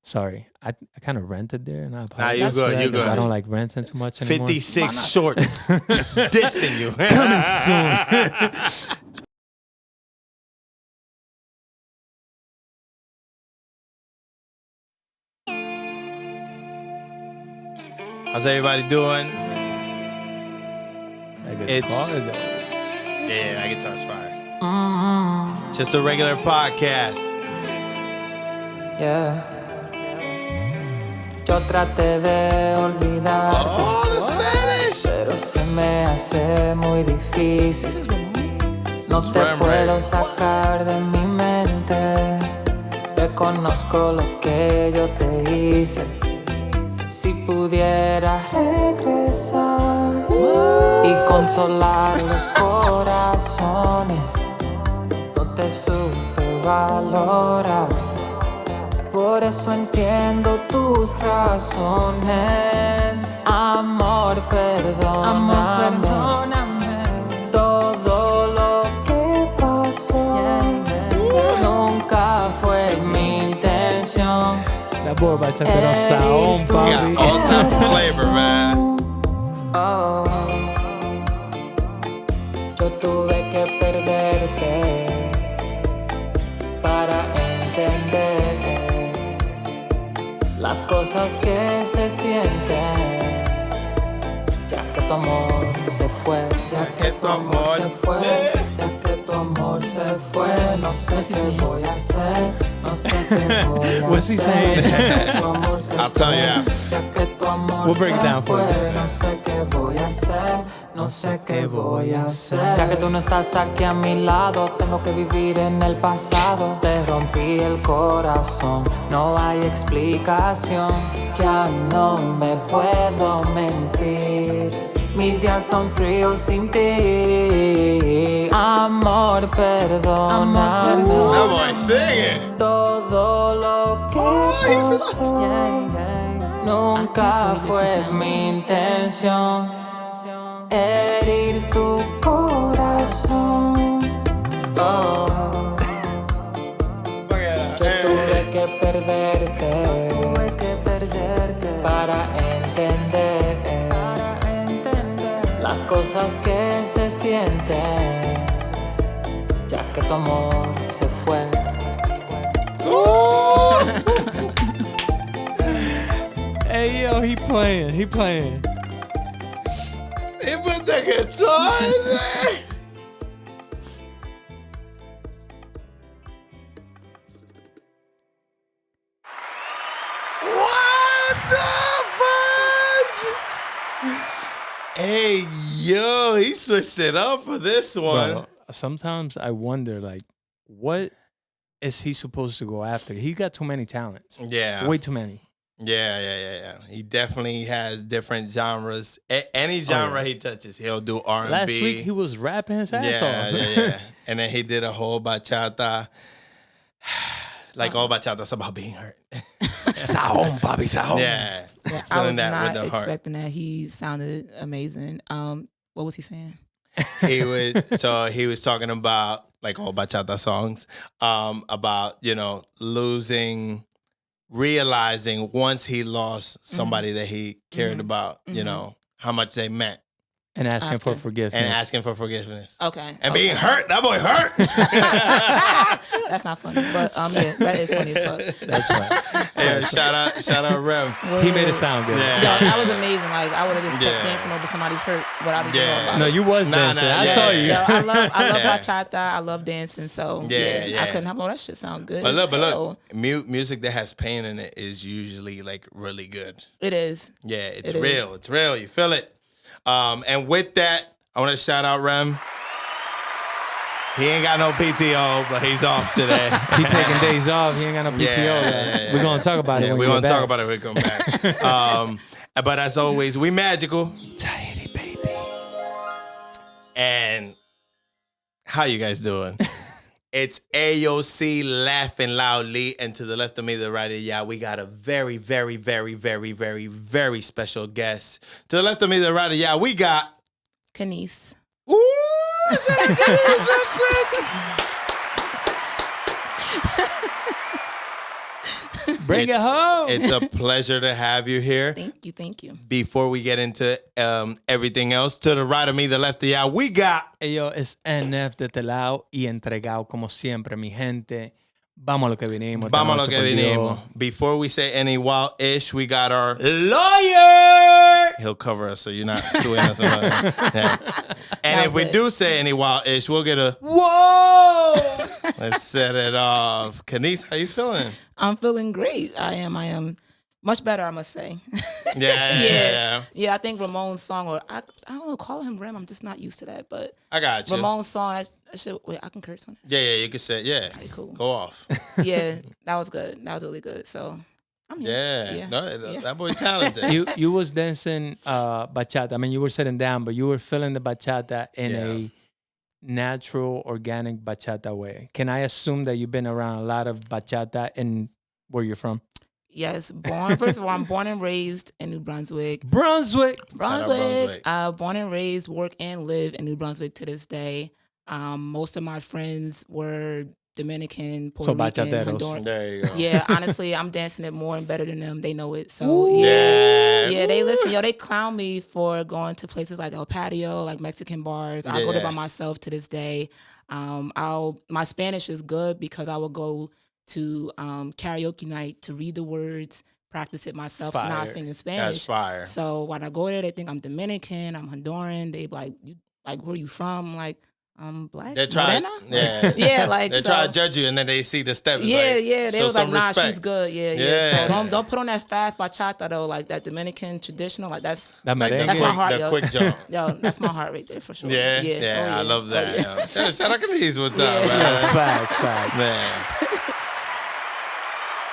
Sorry, I kind of rented there, and I Nah, you apologize for good. that You 'cause good. I don't like renting too much anymore. 56 shorts dissing you. Coming soon. How's everybody doing? That It's- guitar, though. Yeah, that guitar's fire. Just a regular podcast. Yeah. Yo traté de olvidarte, Oh, the Spanish! pero se me hace muy difícil. No te Ram puedo Ray. sacar de mi mente. Reconozco lo que yo te hice. Si pudiera regresar y consolar los corazones, no te supe valorar. Por eso entiendo tus razones. Amor, perdóname. Todo lo que pasó nunca fue mi intención. That boy va a ser pero saón, You got papi. all type of flavor, man. Oh, yo tuve que perderte para entender las cosas que se sienten. Ya que tu amor se fue, ya que tu amor se fue, ya que tu amor se fue, no sé qué voy a hacer, no sé qué voy a hacer. What's he saying? I'll tell you after. Ya que tu amor We'll break it down for you. no sé qué voy a hacer, no sé qué voy a hacer. Ya que tú no estás aquí a mi lado, tengo que vivir en el pasado. Te rompí el corazón, no hay explicación. Ya no me puedo mentir, mis días son fríos sin ti. Amor, perdóname. That boy singing. Todo lo que pasó nunca fue mi intención. Herir tu corazón. Oh, tuve que perderte para entender las cosas que se sienten. Ya que tu amor se fue. Hey, yo, he playing. He put the guitar in there. What the fudge? Hey, yo, he switched it up for this one. Bro, sometimes I wonder, like, what is he supposed to go after? He got too many talents. Yeah. Way too many. Yeah. He definitely has different genres. Any genre he touches, he'll do R&B. Last week, he was rapping his ass off. Yeah. And then he did a whole bachata. Like all bachatas about being hurt. Saón, papi, saón. Yeah. Yeah, I Feeling was that not with the heart. expecting that. He sounded amazing. What was he saying? He was talking about like all bachata songs, about, realizing once he lost somebody that he cared about, how much they meant. And asking for After. forgiveness. And asking for forgiveness. Okay. And being hurt. That boy hurt. That's not funny, but yeah, that is funny as fuck. That's right. Yeah, shout out Rem. He made it sound good. Yeah. Yo, that was amazing. Like I would have just kept Yeah. dancing over somebody's hurt without even knowing about No, it. you was dancing. I saw you. Yo, I love Yeah. bachata. I love dancing. So Yeah. I couldn't help. Oh, that shit sound good. But as hell. look, music that has pain in it is usually like really good. It is. Yeah, it's It is. real. It's real. You feel it. And with that, I want to shout out Rem. He ain't got no PTO, but he's off today. He taking days off. He ain't got no PTO. Yeah. We're going to talk about it when we're you're gonna back. talk about it when we come back. But as always, we magical. Tahiti, baby. And how you guys doing? It's AOC laughing loudly, and to the left of me, the right of yeah, we got a very, very, very, very, very, very special guest. To the left of me, the right of yeah, we got Canice. Ooh, should I get this real quick? Bring it home. It's a pleasure to have you here. Thank you. Before we get into everything else, to the right of me, the left of y'all, we got... Ellos es NF de este lado y entregado como siempre, mi gente. Vamos a lo que vinimos. Vamos a lo esta que noche, por vinimos. Dios. Before we say any wild-ish, we got our lawyer. He'll cover us so you're not suing us. Yeah. And if we do say any wild-ish, we'll get a... Whoa! Let's set it off. Canice, how you feeling? I'm feeling great. I am much better, I must say. Yeah. Yeah, I think Ramon's song, or I don't know, calling him Ram, I'm just not used to that. But I got you. Ramon's song, I should, wait, I can curse on it. Yeah, you can say, yeah. Okay, cool. Go off. Yeah, that was good. That was really good. So, I'm here. Yeah. No, that boy talented. You was dancing bachata. I mean, you were sitting down, but you were feeling the bachata in a natural, organic bachata way. Can I assume that you've been around a lot of bachata in where you're from? Yes, first of all, I'm born and raised in New Brunswick. Brunswick. Brunswick. Born and raised, work and live in New Brunswick to this day. Most of my friends were Dominican, Puerto Rican, bachateros. Honduran. There you go. Yeah, honestly, I'm dancing it more and better than them. They know it. So Yeah. they listen. They clown me for going to places like El Patio, like Mexican bars. I go there by myself to this day. My Spanish is good because I will go to karaoke night to read the words, practice it myself. So now I sing in Spanish. That's fire. So when I go there, they think I'm Dominican, I'm Honduran. They like, where you from? I'm like, I'm black. They try, yeah, like they try to judge you, and then they see the steps. Yeah. They was like, nah, respect. she's good. Yeah. So don't put on that fast bachata though, like that Dominican traditional. Like that's That Like merengue. that's my heart, the yo. quick jump. Yo, that's my heart right there for sure. Yeah. Oh, I love that. Oh, yeah. Yeah, shout out to these one time, Yeah. man. Facts. Man.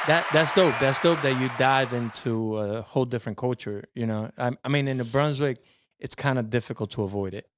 That's dope. That's dope that you dive into a whole different culture. You know, I mean, in New Brunswick, it's kind of difficult to avoid it,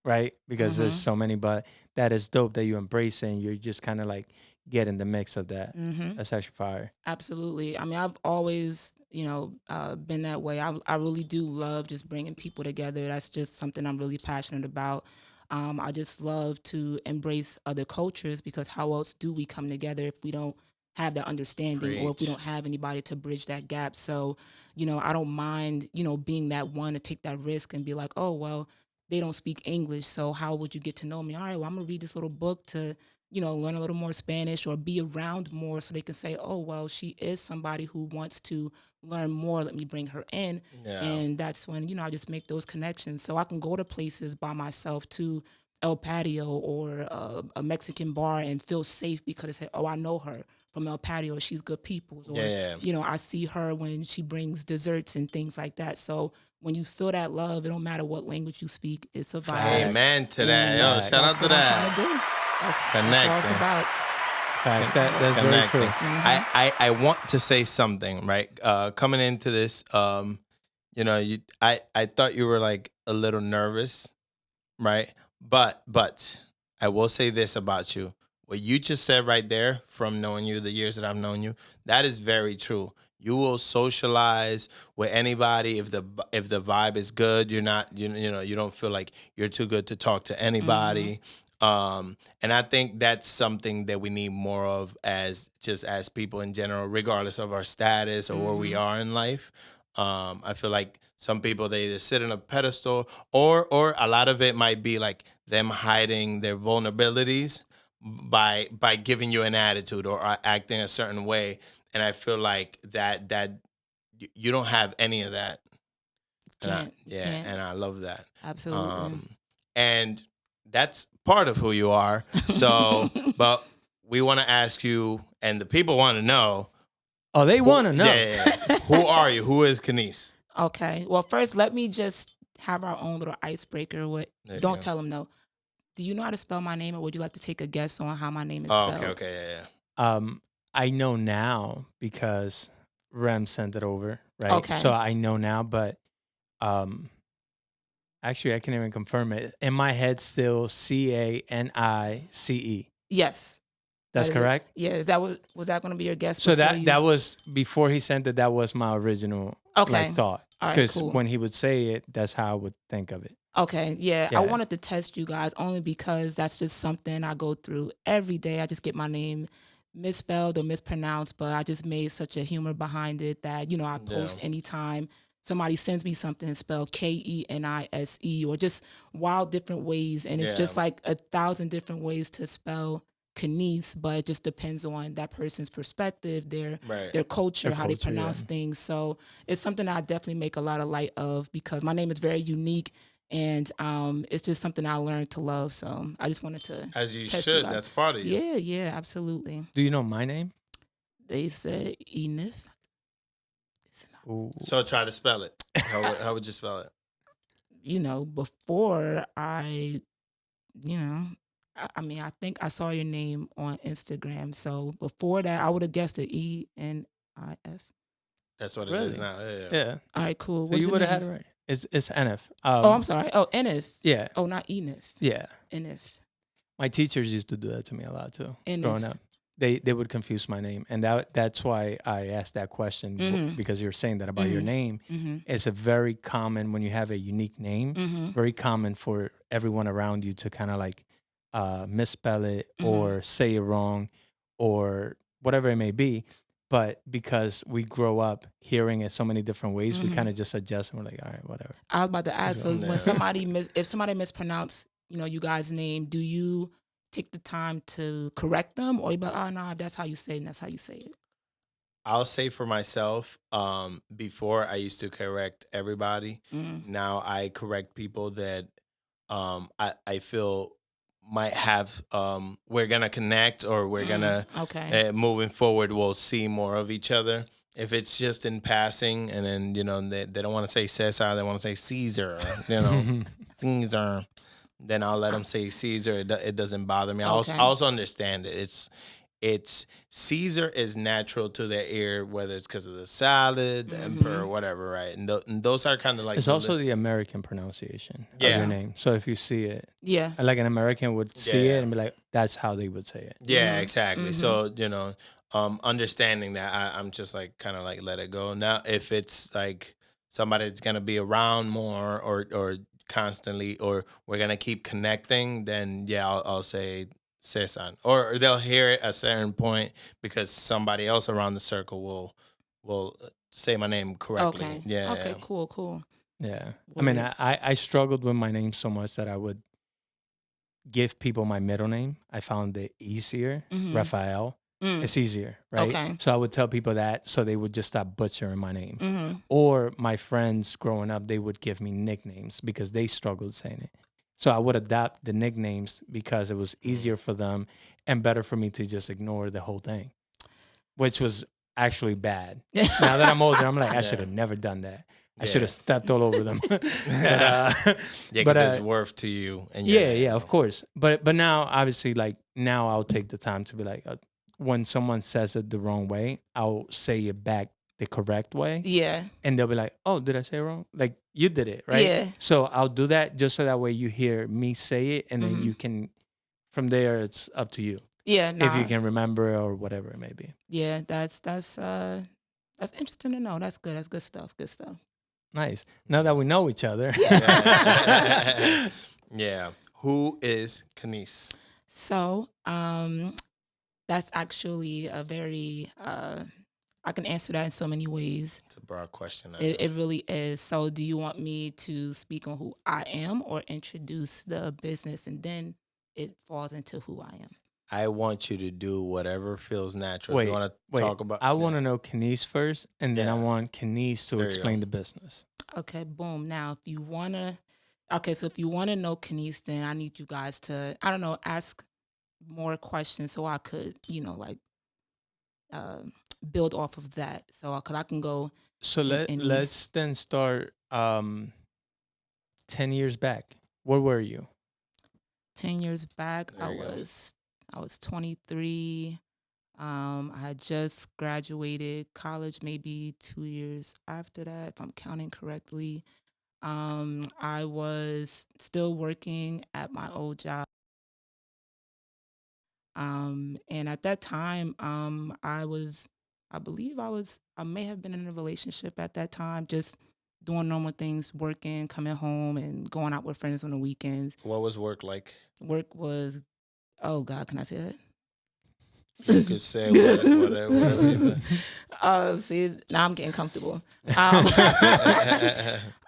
right? Because there's so many. But that is dope that you embrace it and you're just kind of like get in the mix of that. That's actually fire. Absolutely. I mean, I've always, been that way. I really do love just bringing people together. That's just something I'm really passionate about. I just love to embrace other cultures because how else do we come together if we don't have that understanding or if we don't have anybody to bridge that gap? So, I don't mind, being that one to take that risk and be like, oh, well, they don't speak English. So how would you get to know me? All right, well, I'm going to read this little book to, learn a little more Spanish or be around more so they can say, oh, well, she is somebody who wants to learn more. Let me bring her in. Yeah. And that's when, I just make those connections. So I can go to places by myself to El Patio or a Mexican bar and feel safe because they say, oh, I know her from El Patio. She's good people's. Or, I see her when she brings desserts and things like that. So when you feel that love, it don't matter what language you speak. It's a vibe. Amen to that. Yo, shout out to that. I'm trying to do. That's all it's about. Facts. That's very true. I want to say something, right? Coming into this, I thought you were like a little nervous, right? But I will say this about you. What you just said right there, from knowing you the years that I've known you, that is very true. You will socialize with anybody if the vibe is good. You're not, you don't feel like you're too good to talk to anybody. And I think that's something that we need more of as people in general, regardless of our status or where we are in life. I feel like some people, they either sit on a pedestal or a lot of it might be like them hiding their vulnerabilities by giving you an attitude or acting a certain way. And I feel like that you don't have any of that. And I love that. Absolutely. And that's part of who you are. So, but we want to ask you, and the people want to know. Oh, they want to know. Yeah. Who are you? Who is Canice? Okay. Well, first, let me just have our own little icebreaker. Don't tell them no. Do you know how to spell my name, or would you like to take a guess on how my name is spelled? Okay, yeah. I know now because Rem sent it over, right? Okay. So I know now, but actually I can't even confirm it. In my head, still Canice. Yes. That's correct? Yeah. Was that going to be your guess? So that was before he sent it. That was my original thought. Because when he would say it, that's how I would think of it. Okay, yeah. I wanted to test you guys only because that's just something I go through every day. I just get my name misspelled or mispronounced, but I just made such a humor behind it that, I post anytime somebody sends me something spelled Kenise or just wild different ways. And it's just like 1,000 different ways to spell Canice, but it just depends on that person's perspective, their culture, how they pronounce things. So it's something that I definitely make a lot of light of because my name is very unique. And it's just something I learned to love. So I just wanted to. As you should. That's part of you. Yeah, absolutely. Do you know my name? They said Enif. So try to spell it. How would you spell it? Before I think I saw your name on Instagram. So before that, I would have guessed it Enif. That's what it is now. Yeah. All right, cool. So you would have had it right. It's NF. I'm sorry. Oh, Enif. Yeah. Oh, not Enif. Yeah. Enif. My teachers used to do that to me a lot too. Enif. Growing up, they would confuse my name, and that's why I asked that question because you're saying that about your name. It's a very common when you have a unique name. Very common for everyone around you to kind of like misspell it or say it wrong or whatever it may be. But because we grow up hearing it so many different ways, we kind of just adjust and we're like, all right, whatever. I was about to ask. So when if somebody mispronounce, you guys' name, do you take the time to correct them, or you be like, oh no, that's how you say it, and that's how you say it? I'll say for myself, before I used to correct everybody. Now I correct people that I feel might have we're gonna connect or we're gonna moving forward we'll see more of each other. If it's just in passing and then they don't want to say Cesar, they want to say Caesar, Caesar, then I'll let them say Caesar. It doesn't bother me. I also understand it. It's Caesar is natural to their ear, whether it's because of the salad, the emperor, whatever, right? And those are kind of like... It's also the American pronunciation of your name. So if you see it, like an American would see it and be like, that's how they would say it. Yeah, exactly. So, understanding that, I'm just like kind of like let it go. Now, if it's like somebody that's going to be around more or constantly, or we're going to keep connecting, then I'll say... Cesar, or they'll hear it at a certain point because somebody else around the circle will say my name correctly. Okay. Yeah. Okay. Cool. Yeah. I mean, I struggled with my name so much that I would give people my middle name. I found it easier. Rafael. It's easier, right? Okay. So I would tell people that so they would just stop butchering my name. Or my friends growing up, they would give me nicknames because they struggled saying it. So I would adopt the nicknames because it was easier for them and better for me to just ignore the whole thing, which was actually bad. Now that I'm older, I'm like, I should have never done that. I should have stepped all over them. Because it's worth to you. And of course. But now, obviously, like now I'll take the time to be like, when someone says it the wrong way, I'll say it back the correct way. Yeah. And they'll be like, oh, did I say it wrong? Like, you did it, right? Yeah. So I'll do that just so that way you hear me say it, and then you can, from there, it's up to you. Yeah. If you can remember or whatever it may be. Yeah, that's interesting to know. That's good. That's good stuff. Good stuff. Nice. Now that we know each other. Yeah. Yeah. Who is Canice? So, that's actually a very I can answer that in so many ways. It's a broad question. It really is. So do you want me to speak on who I am or introduce the business and then it falls into who I am? I want you to do whatever feels natural. Wait, you want to talk about? I want to know Canice first, and then I want Canice to explain the business. Okay, boom. Now, if you want to know Canice, then I need you guys to, ask more questions so I could, build off of that. So cause I can go. So let's then start 10 years back. Where were you? 10 years back, I was 23. I had just graduated college maybe 2 years after that, if I'm counting correctly. I was still working at my old job. And at that time, I may have been in a relationship at that time, just doing normal things, working, coming home, and going out with friends on the weekends. What was work like? Work was, oh God, can I say that? You could say whatever you See, now I'm getting comfortable.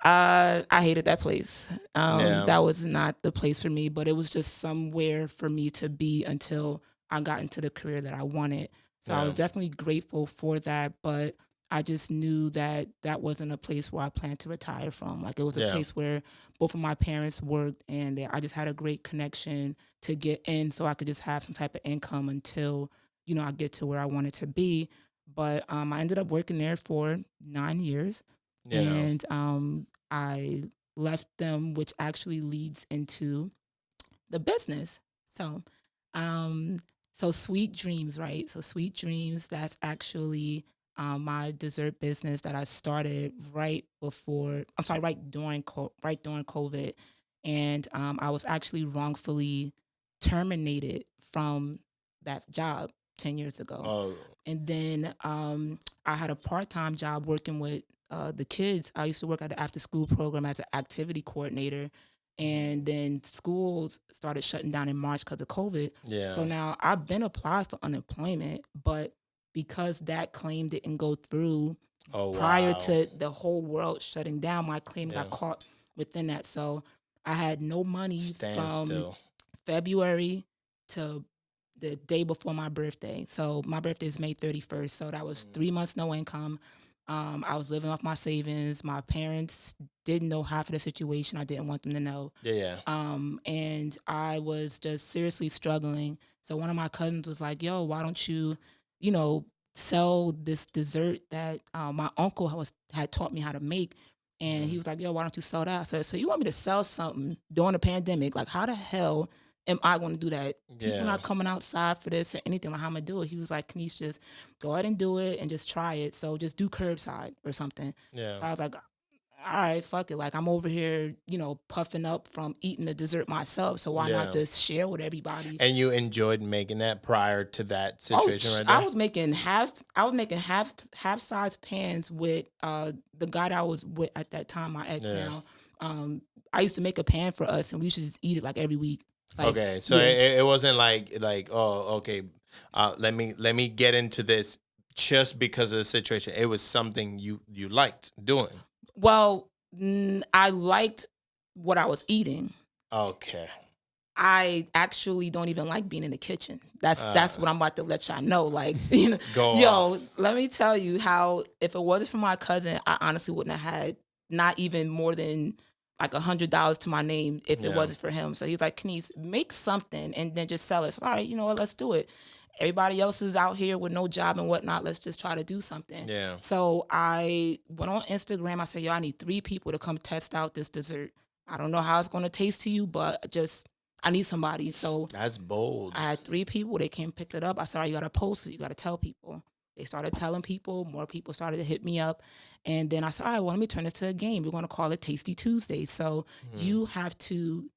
I hated that place. Yeah. That was not the place for me, but it was just somewhere for me to be until I got into the career that I wanted. So I Yeah. was definitely grateful for that, but I just knew that that wasn't a place where I planned to retire from. Like it was a Yeah. place where both of my parents worked, and I just had a great connection to get in, so I could just have some type of income until I get to where I wanted to be. But I ended up working there for 9 years, Yeah. and I left them, which actually leads into the business. So, um, so Sweet Dreams, right? So Sweet Dreams, that's actually my dessert business that I started right before. I'm sorry, right during COVID, and I was actually wrongfully terminated from that job 10 years ago. Oh, And then I had a part-time job working with the kids. I used to work at the after-school program as an activity coordinator. And then schools started shutting down in March because of COVID. yeah. So now I've been applied for unemployment, but because that claim didn't go through Oh, prior wow. to the whole world shutting down, my claim Yeah. got caught within that. So I had no money Stand from still. February to the day before my birthday. So my birthday is May 31st. So that was 3 months no income. I was living off my savings. My parents didn't know half of the situation. I didn't want them to know. Yeah. And I was just seriously struggling. So one of my cousins was like, "Yo, why don't you, you know, sell this dessert that my uncle had taught me how to make?" And he was like, "Yo, why don't you sell that?" I said, "So you want me to sell something during the pandemic? Like, how the hell am I going to do that? People Yeah. not coming outside for this or anything. Like, how am I do it?" He was like, "Canice, just go ahead and do it and just try it. So just do curbside or something." Yeah. So I was like, all right, fuck it. Like I'm over here, puffing up from eating the dessert myself. So why not Yeah. just share with everybody? And you enjoyed making that prior to that Oh, situation right I there? was making half size pans with the guy that I was with at that time, my ex Yeah. now. I used to make a pan for us and we used to just eat it like every week. Like, Okay, so yeah. it wasn't like oh, okay, let me get into this just because of the situation. It was something you liked doing. Well, I liked what I was eating. Okay. I actually don't even like being in the kitchen. That's Uh, what I'm about to let y'all know. Like, Go yo, off. let me tell you how if it wasn't for my cousin, I honestly wouldn't have had not even more than like $100 to my name if it Yeah. wasn't for him. So he's like, "Canice, make something and then just sell it." So, all right, you know what? Let's do it. Everybody else is out here with no job and whatnot. Let's just try to do something. Yeah. So I went on Instagram. I said, "Yo, I need 3 people to come test out this dessert. I don't know how it's going to taste to you, but just I need somebody." So That's bold. I had 3 people. They came picked it up. I said, "All right, you got to post it. You got to tell people." They started telling people. More people started to hit me up. And then I said, "All right, well, let me turn it to a game. We're going to call it Tasty Tuesday." So you have to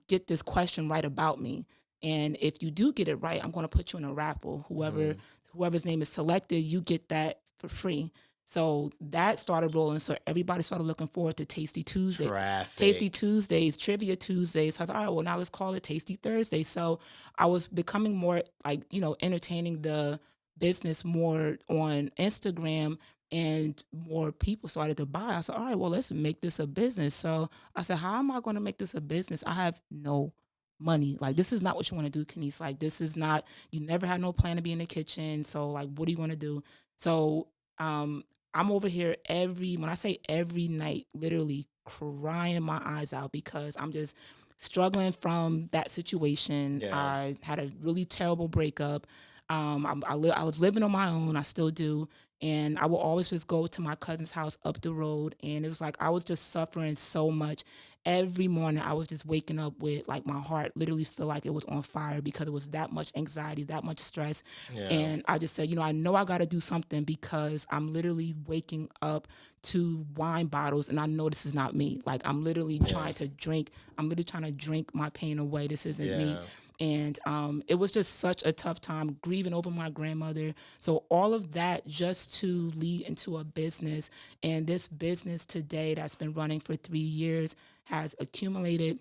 get this question right about me. And if you do get it right, I'm going to put you in a raffle. Whoever's name is selected, you get that for free. So that started rolling. So everybody started looking forward to Tasty Tuesdays. Traffic. Tasty Tuesdays, Trivia Tuesdays. So I thought, all right, well, now let's call it Tasty Thursday. So I was becoming more like, entertaining the business more on Instagram, and more people started to buy. I said, all right, well, let's make this a business. So I said, how am I going to make this a business? I have no money. Like, this is not what you want to do, Canice. Like, this is not, you never had no plan to be in the kitchen. So, like, what are you going to do? So, I'm over here when I say every night, literally crying my eyes out because I'm just struggling from that situation. Yeah. I had a really terrible breakup. I was living on my own. I still do. And I will always just go to my cousin's house up the road. And it was like I was just suffering so much. Every morning I was just waking up with like my heart literally feel like it was on fire because it was that much anxiety, that much stress. Yeah. And I just said, I know I got to do something because I'm literally waking up to wine bottles and I know this is not me. Like I'm literally trying to drink. I'm literally trying to drink my pain away. This isn't me. Yeah. And it was just such a tough time grieving over my grandmother. So all of that just to lead into a business. And this business today that's been running for 3 years has accumulated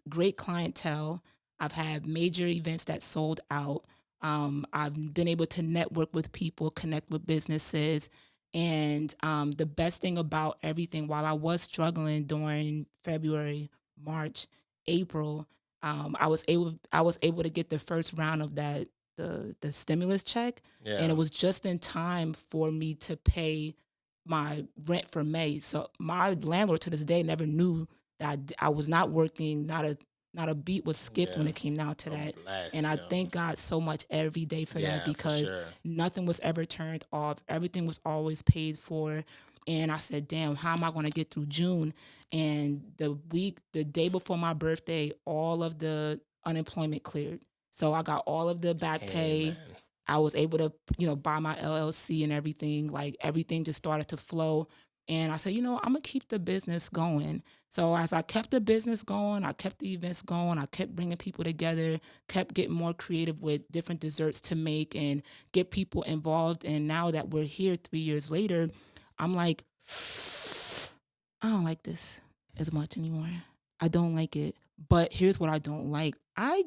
great clientele. I've had major events that sold out. I've been able to network with people, connect with businesses. And the best thing about everything, while I was struggling during February, March, April, I was able to get the first round of the stimulus check, and Yeah. it was just in time for me to pay my rent for May. So my landlord to this day never knew that I was not working. Not a beat was skipped when Yeah. it came down to Oh, that. And bless, I yo. thank God so much every day for that, Yeah, for because sure. nothing was ever turned off. Everything was always paid for. And I said, damn, how am I going to get through June? And the day before my birthday, all of the unemployment cleared. So I got all of the back Hey, pay. man. I was able to, buy my LLC and everything. Like everything just started to flow. And I said, I'm gonna keep the business going. So as I kept the business going, I kept the events going, I kept bringing people together, kept getting more creative with different desserts to make and get people involved. And now that we're here 3 years later, I'm like, I don't like this as much anymore. I don't like it. But here's what I don't like. I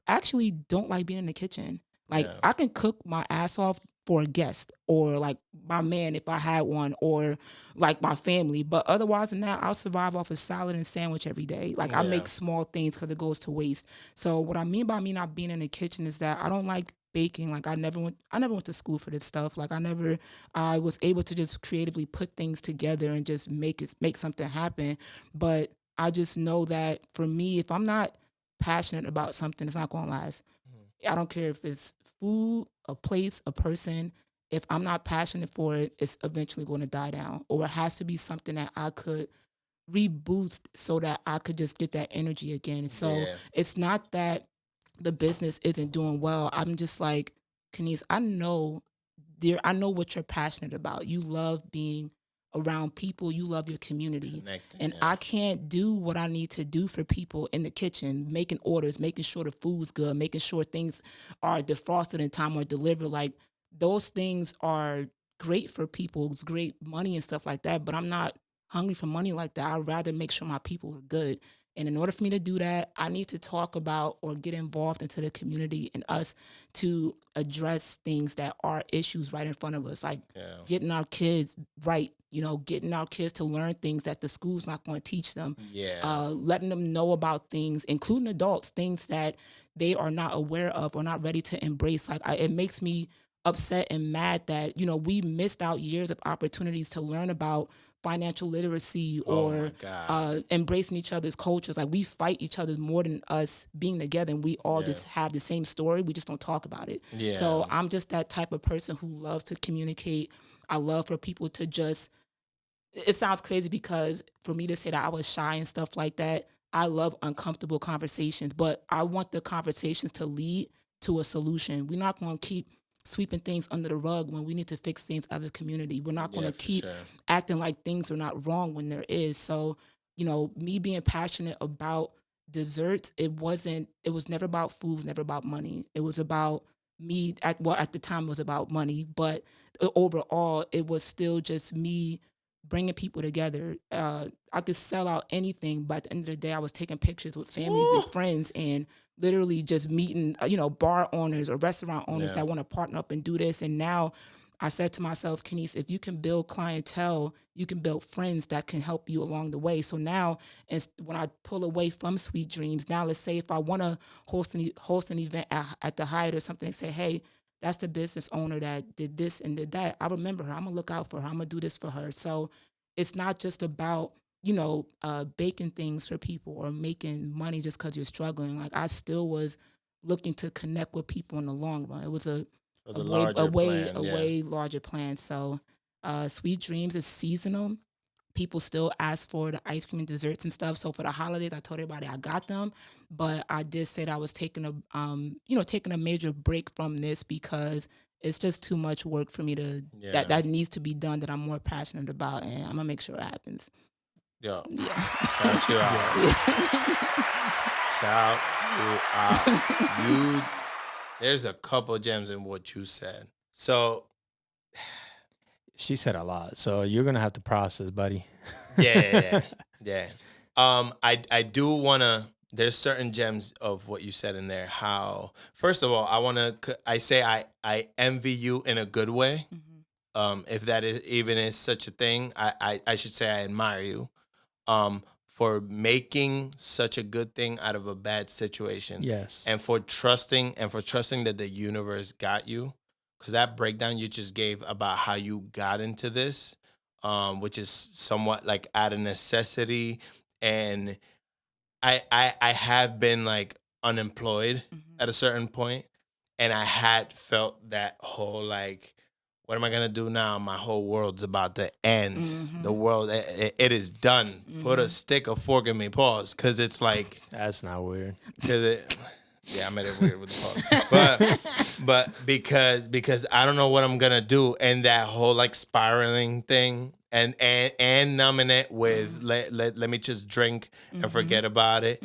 actually don't like being in the kitchen. Like Yeah. I can cook my ass off for a guest or like my man if I had one, or like my family. But otherwise than that, I'll survive off a salad and sandwich every day. Like I Yeah. make small things because it goes to waste. So what I mean by me not being in the kitchen is that I don't like baking. Like I never went to school for this stuff. Like I was able to just creatively put things together and just make something happen. But I just know that for me, if I'm not passionate about something, it's not going to last. I don't care if it's food, a place, a person. If I'm not passionate for it, it's eventually going to die down. Or it has to be something that I could reboost so that I could just get that energy again. So Yeah. it's not that the business isn't doing well. I'm just like, Canice, I know what you're passionate about. You love being around people, you love your community. Connecting. And Yeah. I can't do what I need to do for people in the kitchen, making orders, making sure the food's good, making sure things are defrosted in time or delivered. Like those things are great for people. It's great money and stuff like that. But I'm not hungry for money like that. I'd rather make sure my people are good. And in order for me to do that, I need to talk about or get involved into the community and us to address things that are issues right in front of us, like Yeah. getting our kids right, getting our kids to learn things that the school's not going to teach them, Yeah. letting them know about things, including adults, things that they are not aware of or not ready to embrace. Like it makes me upset and mad that, we missed out years of opportunities to learn about financial literacy Oh my or God. embracing each other's cultures. Like we fight each other more than us being together, and we all Yeah. just have the same story. We just don't talk about it. Yeah. So I'm just that type of person who loves to communicate. I love for people to just, it sounds crazy because for me to say that I was shy and stuff like that, I love uncomfortable conversations, but I want the conversations to lead to a solution. We're not going to keep sweeping things under the rug when we need to fix things as a community. We're not going Yeah, to for keep sure. acting like things are not wrong when there is. So, me being passionate about desserts, it was never about food, it was never about money. It was about me at the time it was about money, but overall it was still just me bringing people together. I could sell out anything, but at the end of the day, I was taking pictures with families and Woo! friends and literally just meeting, bar owners or restaurant owners Yeah. that want to partner up and do this. And now I said to myself, Canice, if you can build clientele, you can build friends that can help you along the way. So now, when I pull away from Sweet Dreams, now let's say if I want to host an event at the Hyatt or something, and say, hey, that's the business owner that did this and did that. I remember her. I'm gonna look out for her. I'm gonna do this for her. So it's not just about baking things for people or making money just because you're struggling. Like I still was looking to connect with people in the long run. It was For a the way larger plan. a Yeah. way larger plan. So Sweet Dreams is seasonal. People still ask for the ice cream and desserts and stuff. So for the holidays, I told everybody I got them, but I did say that I was taking a major break from this because it's just too much work for me to Yeah. that needs to be done that I'm more passionate about, and I'm gonna make sure it happens. Yo. Yeah. Shout you out. Shout you out. There's a couple gems in what you said. So She said a lot, so you're gonna have to process, buddy. yeah. I do wanna there's certain gems of what you said in there. How, first of all, I envy you in a good way. If that is even is such a thing, I should say I admire you. For making such a good thing out of a bad situation. Yes. And for trusting that the universe got you. Because that breakdown you just gave about how you got into this, which is somewhat like out of necessity. And I have been like unemployed at a certain point, and I had felt that whole like, what am I gonna do now? My whole world's about to end. The world, it is done. Put a stick, a fork in me. Pause, because it's like That's not weird. yeah, I made it weird with the pause, but because I don't know what I'm gonna do, and that whole like spiraling thing. And numbing it with let me just drink and forget about it,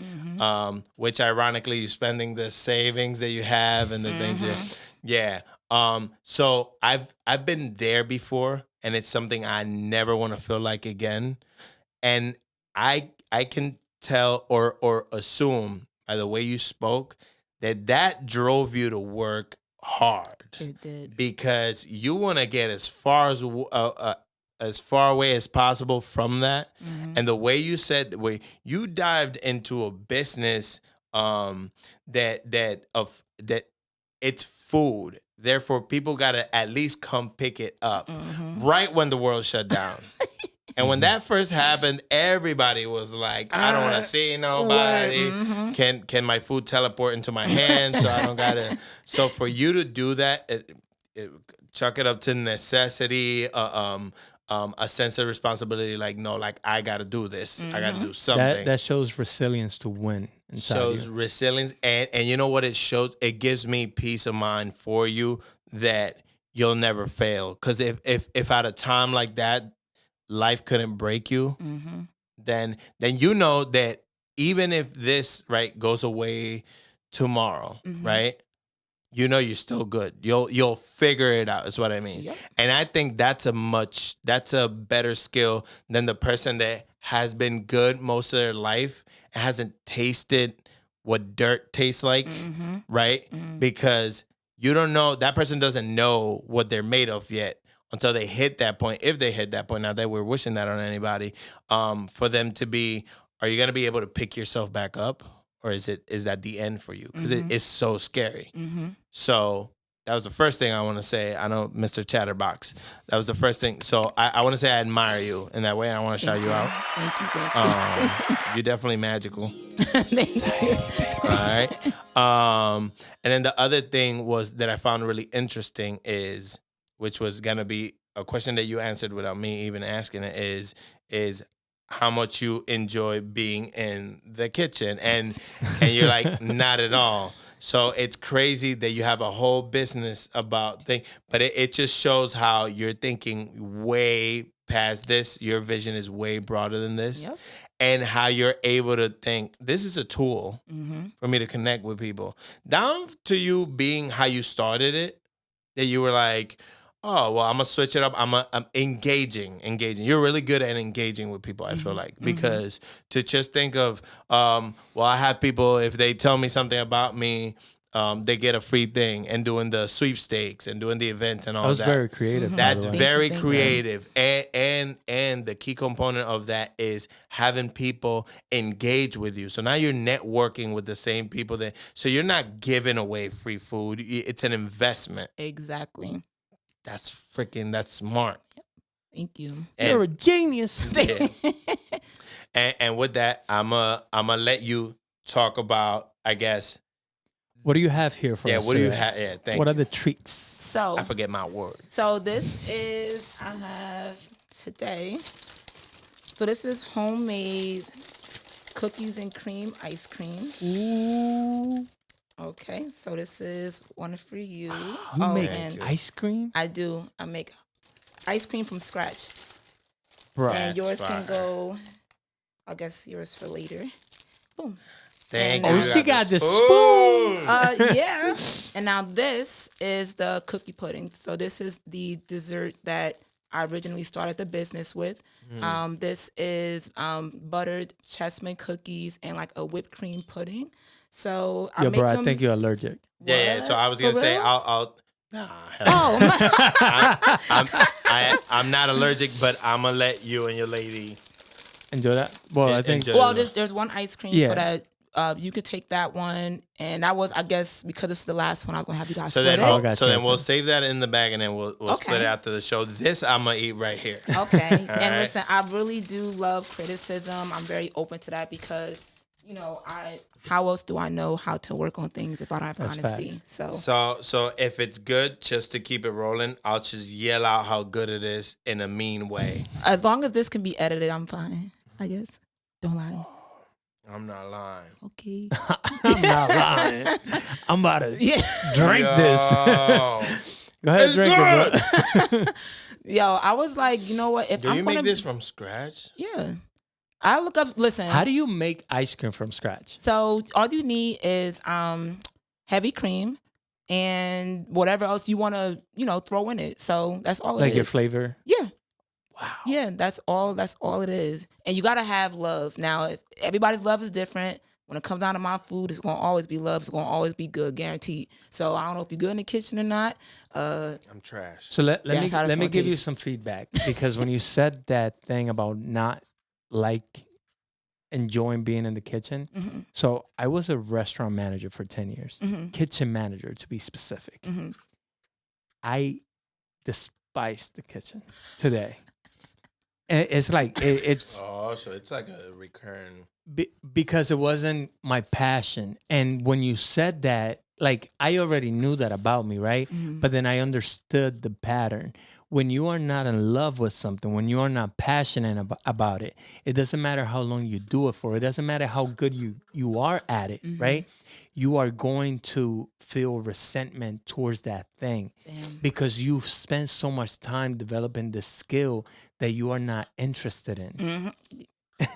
which ironically you're spending the savings that you have and the things so I've been there before, and it's something I never want to feel like again, and I can tell or assume by the way you spoke that drove you to work hard. It did. Because you want to get as far away as possible from that. And the way you said, the way you dived into a business that it's food. Therefore, people gotta at least come pick it up right when the world shut down. And when that first happened, everybody was like, I don't want to see nobody. Can my food teleport into my hands so I don't gotta? So for you to do that, chuck it up to necessity, a sense of responsibility, like, no, like, I got to do this. I got to do something. That shows resilience to win. Shows resilience. And you know what it shows? It gives me peace of mind for you that you'll never fail. Because if at a time like that, life couldn't break you, then you know that even if this, right, goes away tomorrow, right? You know you're still good. You'll figure it out, is what I mean. Yep. And I think that's a better skill than the person that has been good most of their life and hasn't tasted what dirt tastes like, right? Because you don't know, that person doesn't know what they're made of yet until they hit that point. If they hit that point, not that we're wishing that on anybody, for them to be, are you going to be able to pick yourself back up? Or is that the end for you? Because it's so scary. So that was the first thing I want to say. I know, Mr. Chatterbox. That was the first thing. So I want to say I admire you in that way. I want to shout you out. Thank you. You're definitely magical. Thank you. All right. And then the other thing was that I found really interesting is, which was gonna be a question that you answered without me even asking it, is how much you enjoy being in the kitchen, and you're like, not at all. So it's crazy that you have a whole business about things, but it just shows how you're thinking way past this. Your vision is way broader than this. Yep. And how you're able to think, this is a tool for me to connect with people. Down to you being how you started it, that you were like, oh, well, I'm going to switch it up. I'm engaging. You're really good at engaging with people, I feel like. Because to just think of, well, I have people, if they tell me something about me, they get a free thing, and doing the sweepstakes and doing the events and all that. That was very creative. That's very Thank you. creative. And the key component of that is having people engage with you. So now you're networking with the same people so you're not giving away free food. It's an investment. Exactly. That's smart. Thank you. You're a genius. Yeah. and with that, I'm gonna let you talk about, I guess. What do you have here for us? What do you Sarah? have? Yeah, thank What you. are the treats? So I forget my words. So this is, I have today. So this is homemade cookies and cream ice cream. Ooh. Okay, so this is one for you. You make and ice cream? I do. I make ice cream from scratch. Bro. And yours fire. can go, I guess yours for later. Boom. Thank And you. now- she got the spoon. Yeah. And now this is the cookie pudding. So this is the dessert that I originally started the business with. This is buttered chessman cookies and like a whipped cream pudding. So I Yo, make bro, them. I think you're allergic. Yeah. So I was For gonna say real? I'll. Nah, hell Oh, I'm not allergic, but I'm gonna let you and your lady. Enjoy that. Well, I think Enjoy. well, there's one ice cream Yeah. so that you could take that one, and that was, I guess, because it's the last one, I was gonna have you guys So split then, it. Oh, gotcha, so then gotcha. we'll save that in the bag, and then we'll split it Okay. after the show. This I'm gonna eat right here. Okay. And right. listen, I really do love criticism. I'm very open to that because, how else do I know how to work on things if I don't have That's honesty? facts. So if it's good, just to keep it rolling, I'll just yell out how good it is in a mean way. As long as this can be edited, I'm fine, I guess. Don't lie to me. I'm not lying. Okay. I'm not lying. I'm about to Yeah. drink this. Yo. Go ahead, It's drink it, bro. Yo, I was like, you know what? If Do I'm you gonna, make this from scratch? Yeah. I look up. Listen. How do you make ice cream from scratch? So all you need is heavy cream and whatever else you want to, throw in it. So that's all it Like is. your flavor? Yeah. Wow. Yeah, that's all it is. And you got to have love. Now, if everybody's love is different. When it comes down to my food, it's going to always be love. It's going to always be good, guaranteed. So I don't know if you're good in the kitchen or not. I'm trash. So let That's how it's me gonna give you taste. some feedback because when you said that thing about not like enjoying being in the kitchen, Mhm. so I was a restaurant manager for 10 years, Mhm. kitchen manager to be specific. Mhm. I despise the kitchen today. And it's like it's Oh, so it's like a recurring. because it wasn't my passion. And when you said that, like I already knew that about me, right? Mhm. But then I understood the pattern. When you are not in love with something, when you are not passionate about it, it doesn't matter how long you do it for. It doesn't matter how good you are at it, right? You are going to feel resentment towards that thing Damn. because you've spent so much time developing this skill that you are not interested in. Mhm.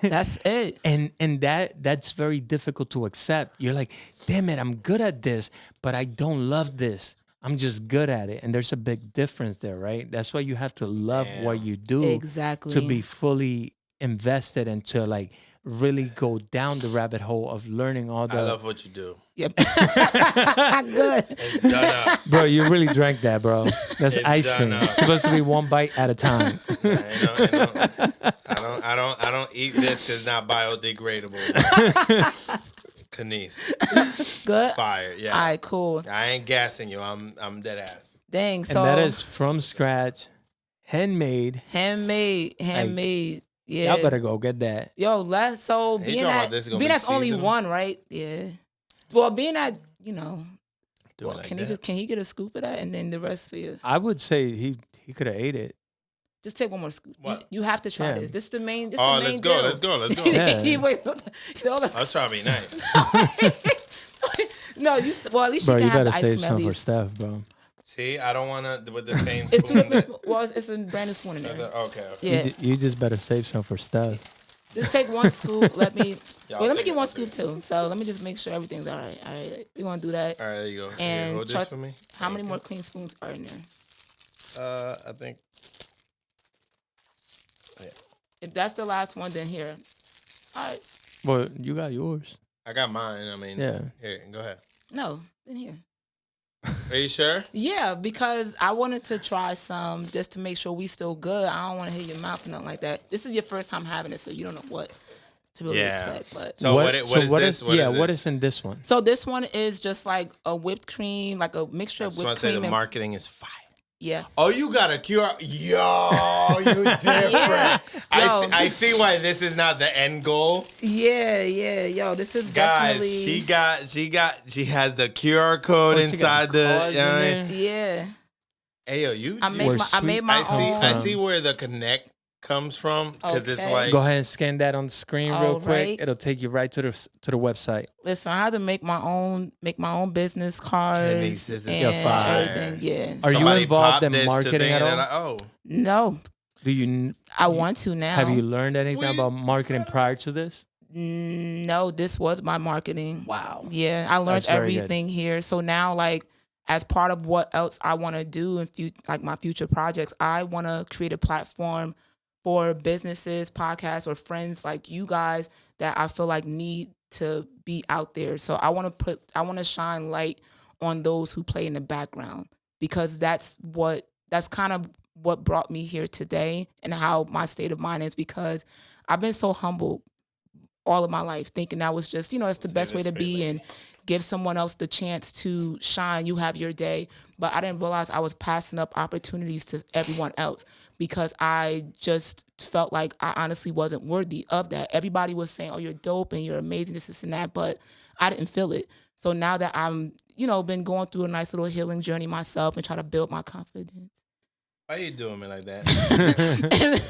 That's it. And that's very difficult to accept. You're like, damn it, I'm good at this, but I don't love this. I'm just good at it. And there's a big difference there, right? That's why you have to love what you do Exactly. to be fully invested and to like really go down the rabbit hole of learning all the I love what you do. Yep. Good. It's done up. Bro, you really drank that, bro. That's It's ice done cream. up. It's supposed to be one bite at a time. I don't eat this because it's not biodegradable. Canice, Good. fire. Yeah. All right, cool. I ain't gassing you. I'm dead ass. Dang. And So that is from scratch, handmade. handmade. Yeah. Y'all better go get that. Yo, so He being talking about at this is gonna being be that's only seasonal? one, right? Yeah. Well, being at Do it well, like can that. he get a scoop of that and then the rest for you? I would say he could have ate it. Just take one more scoop. What? You have to try Yeah. this. This is the main. This Oh, the main let's go. deal. Let's go. Let's go. Yeah. Wait, let's I was trying to be nice. no, well at least Bro, you you can have better the ice save cream at some for least. Steph, bro. See, I don't want to with the same It's two spoon. different. Well, it's a brand new spoon in there. Okay. Yeah, You just better save some for Steph. just take one scoop. Let me. Yeah, Well, I'll let me take get it, one I'll scoop take too. So let me just make sure everything's all right. All right, we gonna do that. All right, there you go. Here, And hold this trust- for me. How many more clean spoons are in there? I think. If that's the last one, then here. All right. Well, you got yours. I got mine. I mean, Yeah. Here, go ahead. No, then here. Are you sure? Yeah, because I wanted to try some just to make sure we still good. I don't want to hit your mouth or nothing like that. This is your first time having it, so you don't know what to really Yeah. expect. But So what is this? What is what this? is in this one? so this one is just like a whipped cream, like a mixture I of just want whipped to say cream the and marketing is fire. yeah. Oh, you got a QR. Yo, you different. I see why this is not the end goal. Yeah. Yo, this is Guys, definitely she has the QR code Oh, she got inside the the. cards You know in what I mean? there? Yeah. Hey yo, you. I you- made Where my sweet own. I see where the connect comes from because it's Okay. like. Go ahead and scan that on the screen real All quick. right. It'll take you right to the website. Listen, I had to make my own business cards Canice, this is and fire. everything. Yeah. Are you somebody involved popped in this to marketing thing at and all? they're like, oh, No, Do you I want to now. have you learned anything Well, about marketing prior to this? No, this was my marketing. Wow. Yeah, I learned That's very good. everything here. So now, like, as part of what else I want to do in like my future projects, I want to create a platform for businesses, podcasts, or friends like you guys that I feel like need to be out there. So I want to shine light on those who play in the background, because that's kind of what brought me here today and how my state of mind is, because I've been so humbled all of my life, thinking that was just, it's the best way to be and give someone else the chance to shine. You have your day. But I didn't realize I was passing up opportunities to everyone else because I just felt like I honestly wasn't worthy of that. Everybody was saying, oh, you're dope and you're amazing, this and that, but I didn't feel it. So now that I'm, been going through a nice little healing journey myself and try to build my confidence. Why you doing me like that?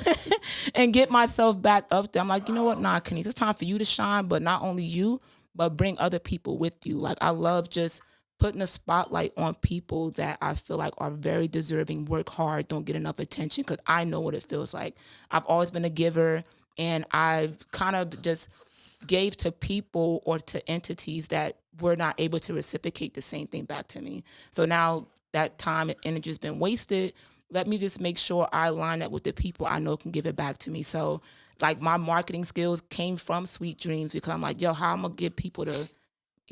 and get myself back up there. I'm like, you know what? Nah, Canice, it's time for you to shine, but not only you, but bring other people with you. Like, I love just putting a spotlight on people that I feel like are very deserving, work hard, don't get enough attention, because I know what it feels like. I've always been a giver, and I've kind of just gave to people or to entities that were not able to reciprocate the same thing back to me. So now that time and energy has been wasted, let me just make sure I line up with the people I know can give it back to me. So, like, my marketing skills came from Sweet Dreams, because I'm like, yo, how am I going to get people to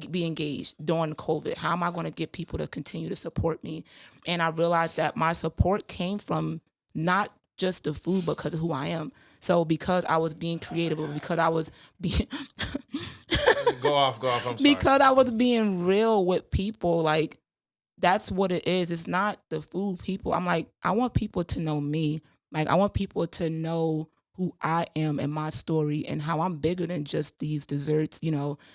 be engaged during COVID? How am I going to get people to continue to support me? And I realized that my support came from not just the food, but because of who I am. So because I was being creative, or because I was being Go off. I'm sorry. because I was being real with people, like, that's what it is. It's not the food, people. I'm like, I want people to know me. Like, I want people to know who I am and my story and how I'm bigger than just these desserts,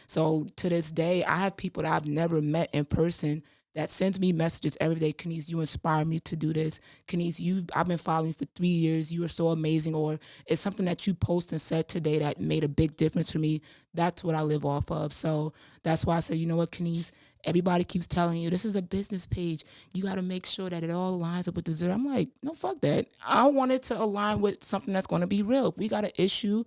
So to this day, I have people that I've never met in person that sends me messages every day. Canice, you inspire me to do this. Canice, I've been following you for 3 years. You are so amazing. Or it's something that you post and said today that made a big difference for me. That's what I live off of. So that's why I say, you know what, Canice, everybody keeps telling you this is a business page. You got to make sure that it all lines up with dessert. I'm like, no, fuck that. I want it to align with something that's going to be real. If we got an issue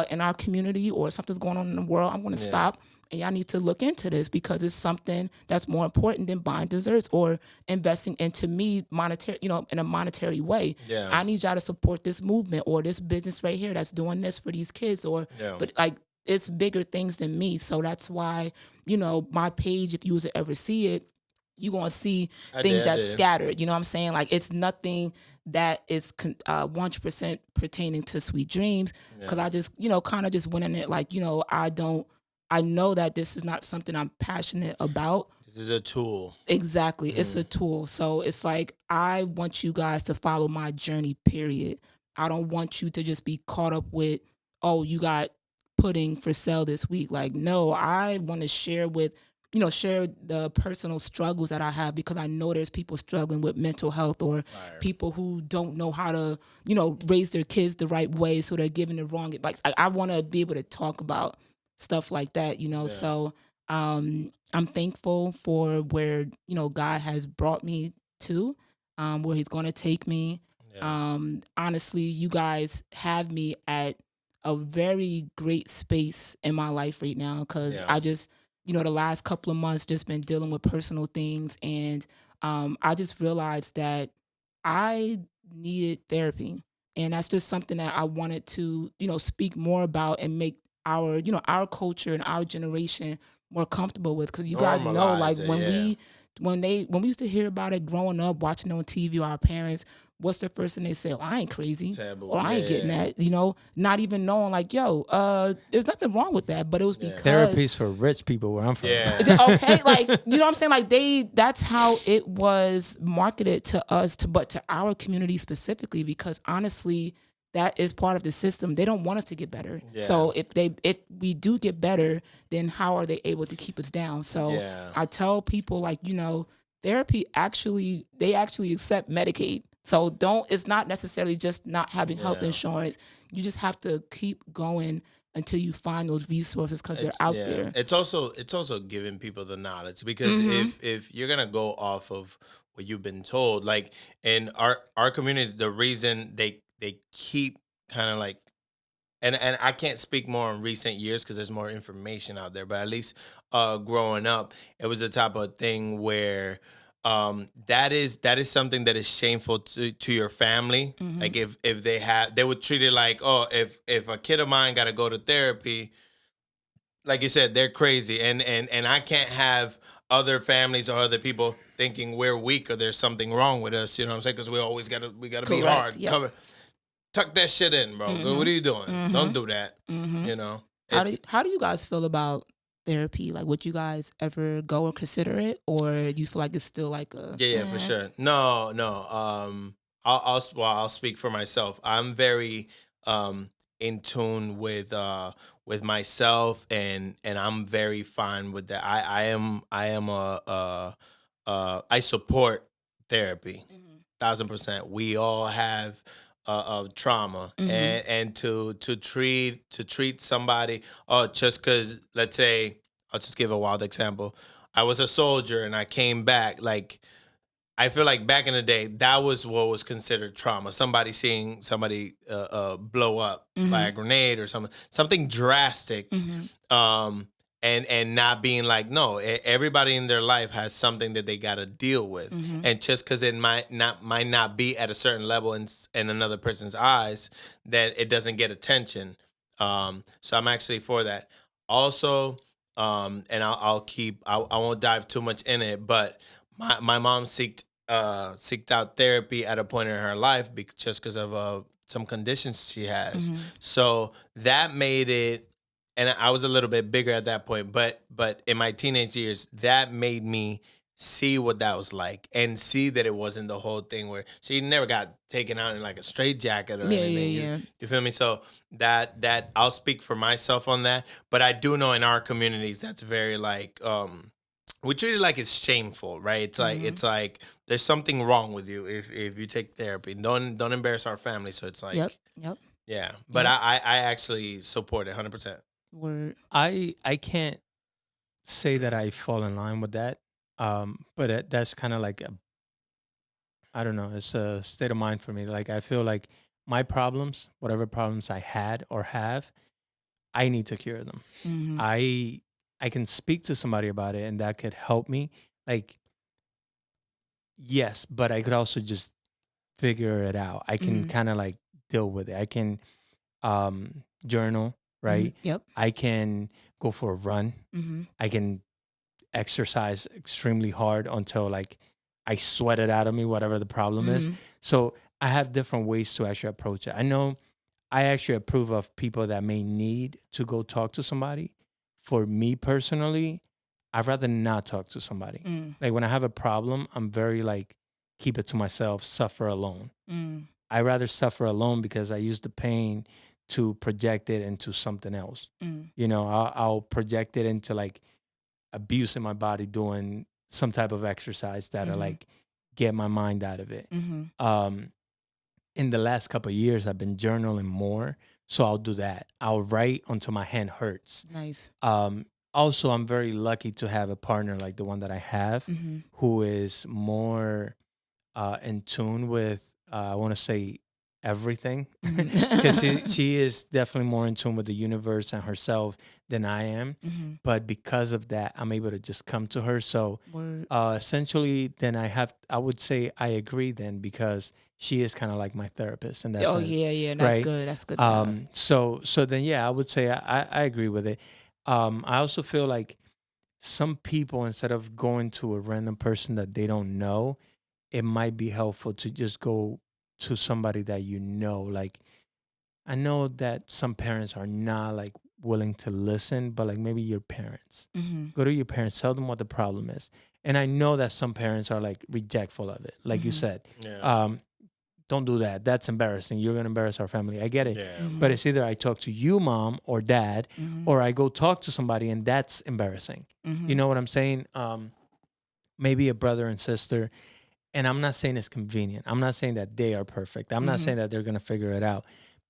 in our community or something's going on in the world, I'm going to stop. And y'all need to look into this, because it's something that's more important than buying desserts or investing into me monetary, in a monetary way. Yeah. I need y'all to support this movement or this business right here that's doing this for these kids, but like, it's bigger things than me. So that's why, my page, if you was to ever see it, you're going to see things that's scattered. You know what I'm saying? Like, it's nothing that is 100% pertaining to Sweet Dreams, because I just, kind of just went in it like, I know that this is not something I'm passionate about. This is a tool. Exactly. It's a tool. So it's like, I want you guys to follow my journey, period. I don't want you to just be caught up with, oh, you got pudding for sale this week. Like, no, I want to share the personal struggles that I have, because I know there's people struggling with mental health, or people who don't know how to, raise their kids the right way. So they're giving the wrong advice. Like, I want to be able to talk about stuff like that, So I'm thankful for where, God has brought me to, where he's going to take me. Honestly, you guys have me at a very great space in my life right now, because I just, the last couple of months just been dealing with personal things, and I just realized that I needed therapy, and that's just something that I wanted to, speak more about and make our culture and our generation more comfortable with, because you guys know, like, when we used to hear about it growing up, watching on TV, our parents, what's the first thing they say? Oh, I ain't crazy. Taboo. Or I ain't getting that, not even knowing, like, yo, there's nothing wrong with that. But it was because therapy's for rich people where I'm from. Yeah. Okay, like, you know what I'm saying? Like, that's how it was marketed to us, but to our community specifically, because honestly, that is part of the system. They don't want us to get better. Yeah. So if we do get better, then how are they able to keep us down? So I tell people, like, therapy they actually accept Medicaid. So it's not necessarily just not having health insurance. You just have to keep going until you find those resources, because they're out there. It's also giving people the knowledge, because if you're gonna go off of what you've been told, like in our communities, the reason they keep kind of like, and I can't speak more in recent years because there's more information out there, but at least growing up, it was the type of thing where that is something that is shameful to your family. Like if they would treat it like, oh, if a kid of mine got to go to therapy, like you said, they're crazy, and I can't have other families or other people thinking we're weak or there's something wrong with us. You know what I'm saying? Because we gotta be hard. Yep. Tuck that shit in, bro. What are you doing? Don't do that. You know. How do you guys feel about therapy? Like, would you guys ever go or consider it, or do you feel like it's still like a Yeah, for sure. No. I'll speak for myself. I'm very in tune with myself, and I'm very fine with that. I support therapy, 1,000%. We all have of trauma, and to treat somebody, oh, just because, let's say, I'll just give a wild example. I was a soldier and I came back. Like, I feel like back in the day, that was what was considered trauma. Somebody seeing somebody blow up by a grenade or something drastic, and not being like, no, everybody in their life has something that they got to deal with, and just because it might not be at a certain level in another person's eyes, that it doesn't get attention. So I'm actually for that. Also, and I won't dive too much in it, but my mom seeked out therapy at a point in her life just because of some conditions she has. So that made it, and I was a little bit bigger at that point, but in my teenage years, that made me see what that was like and see that it wasn't the whole thing where she never got taken out in like a straitjacket or anything. You feel me? So that I'll speak for myself on that, but I do know in our communities that's very like we treat it like it's shameful, right? It's like there's something wrong with you if you take therapy. Don't embarrass our family. So it's like, Yep. yeah. But I actually support it 100%. Word. I can't say that I fall in line with that. But that's kind of like I don't know. It's a state of mind for me. Like I feel like my problems, whatever problems I had or have, I need to cure them. I can speak to somebody about it, and that could help me. Like yes, but I could also just figure it out. I can kind of like deal with it. I can journal, right? Yep. I can go for a run. I can exercise extremely hard until like I sweat it out of me, whatever the problem is. So I have different ways to actually approach it. I know I actually approve of people that may need to go talk to somebody. For me personally, I'd rather not talk to somebody. Like when I have a problem, I'm very like, keep it to myself, suffer alone. I rather suffer alone because I use the pain to project it into something else. You know, I'll project it into like abuse in my body doing some type of exercise that'll like get my mind out of it. In the last couple of years, I've been journaling more. So I'll do that. I'll write until my hand hurts. Nice. Also, I'm very lucky to have a partner like the one that I have who is more in tune with, I want to say, everything. Because she is definitely more in tune with the universe and herself than I am. But because of that, I'm able to just come to her. So essentially, then I would say I agree then because she is kind of like my therapist in that sense. Yeah. That's right? good. That's good. So then, yeah, I would say I agree with it. I also feel like some people, instead of going to a random person that they don't know, it might be helpful to just go to somebody that you know. Like, I know that some parents are not like willing to listen, but like maybe your parents. Go to your parents, tell them what the problem is. And I know that some parents are like rejectful of it. Like you said, don't do that. That's embarrassing. You're going to embarrass our family. I get it. But it's either I talk to you, mom or dad, or I go talk to somebody and that's embarrassing. You know what I'm saying? Maybe a brother and sister. And I'm not saying it's convenient. I'm not saying that they are perfect. I'm not saying that they're going to figure it out.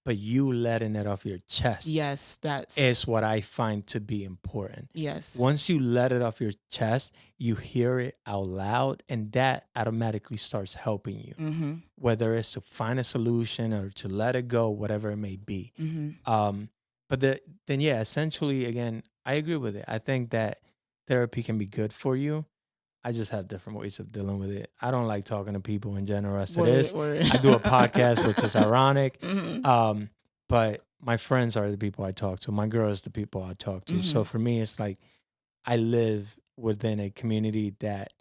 But you letting it off your chest. Yes, is what I find to be important. Yes. Once you let it off your chest, you hear it out loud, and that automatically starts helping you. Whether it's to find a solution or to let it go, whatever it may be. But then, yeah, essentially, again, I agree with it. I think that therapy can be good for you. I just have different ways of dealing with it. I don't like talking to people in general as it Word, is. word. I do a podcast, which is ironic. Mm-hmm. But my friends are the people I talk to. My girl is the people I talk to. So for me, it's like I live within a community that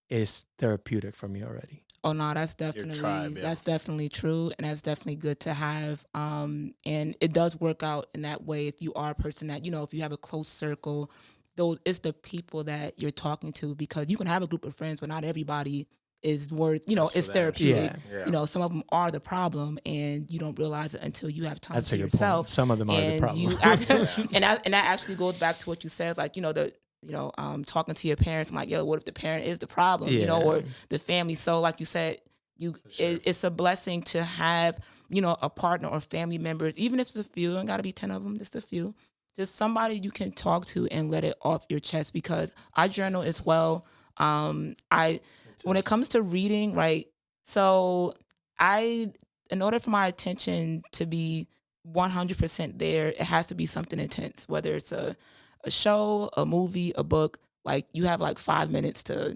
is therapeutic for me already. Oh no, that's definitely tribe, yeah. that's definitely true, and that's definitely good to have. And it does work out in that way if you are a person that, you know, if you have a close circle, those it's the people that you're talking to, because you can have a group of friends, but not everybody is worth, you know, That's for it's them. therapeutic. Yeah. You know, some of them are the problem, and you don't realize it until you have time That's to a good yourself. point. Some of them are the And problem. you actually, and that actually goes back to what you said, like, you know, talking to your parents. I'm like, yo, what if the parent is the problem? You know, or the family. So like you said, it's a blessing to have, you know, a partner or family members, even if it's a few, and gotta be 10 of them, just a few, just somebody you can talk to and let it off your chest. Because I journal as well. When it comes to reading, right? So in order for my attention to be 100% there, it has to be something intense, whether it's a show, a movie, a book. Like, you have like 5 minutes to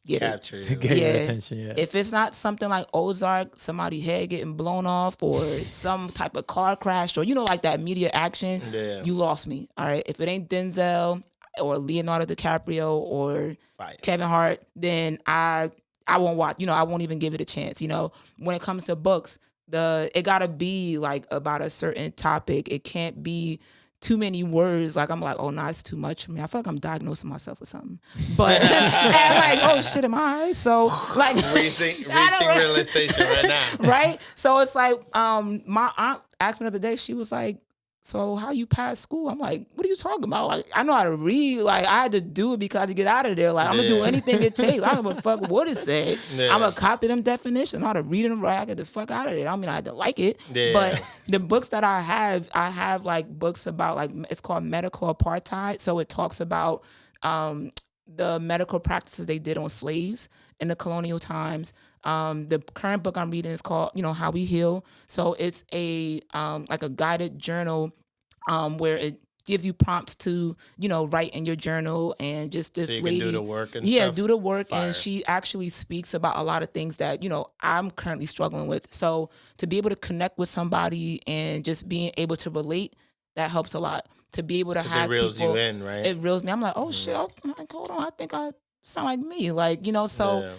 get Capture To you. get your Yeah. attention, yeah. If it's not something like Ozark, somebody head getting blown off, or some type of car crash, or, you know, like that immediate action, Yeah. you lost me. All right. If it ain't Denzel or Leonardo DiCaprio or Fire. Kevin Hart, then I won't watch. You know, I won't even give it a chance. You know, when it comes to books, it gotta be like about a certain topic. It can't be too many words. Like, I'm like, oh no, it's too much for me. I feel like I'm diagnosing myself with something. But and I'm like, oh shit, am I? So like Reaching I don't- realization right now. right? So it's like, my aunt asked me the other day, she was like, so how you pass school? I'm like, what are you talking about? Like, I know how to read. Like, I had to do it because I had to get out of there. Like, I'm gonna do Yeah. anything it takes. I don't give a fuck what it said. Yeah. I'm gonna copy them definitions. I know how to read them right. I get the fuck out of there. I mean, I had to like it. Yeah. But the books that I have like books about, like, it's called Medical Apartheid. So it talks about the medical practices they did on slaves in the colonial times. The current book I'm reading is called, you know, How We Heal. So it's a like a guided journal where it gives you prompts to, you know, write in your journal. And just this So you lady, can do the work and yeah, stuff. do the work. Fire. And she actually speaks about a lot of things that, you know, I'm currently struggling with. So to be able to connect with somebody and just being able to relate, that helps a lot. To be able to 'Cause have it reels people, you in, right? it reels me. I'm like, oh shit, I'm like, hold on, I think I sound like me, like, you know. So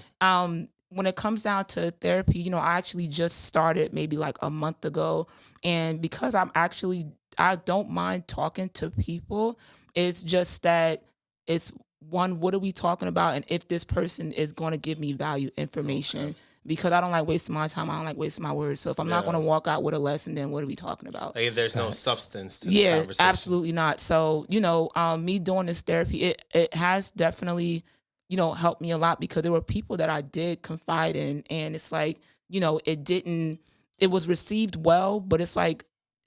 when it comes down to therapy, you know, I actually just started maybe like a month ago, and because I don't mind talking to people. It's just that it's one, what are we talking about, and if this person is going to give me value information. Because I don't like wasting my time. I don't like wasting my words. So if I'm not going to walk out with a lesson, then what are we talking about? Like, if there's no substance to the Yeah, conversation. absolutely not. So, you know, me doing this therapy, it has definitely, you know, helped me a lot, because there were people that I did confide in, and it's like, you know, it was received well, but it's like,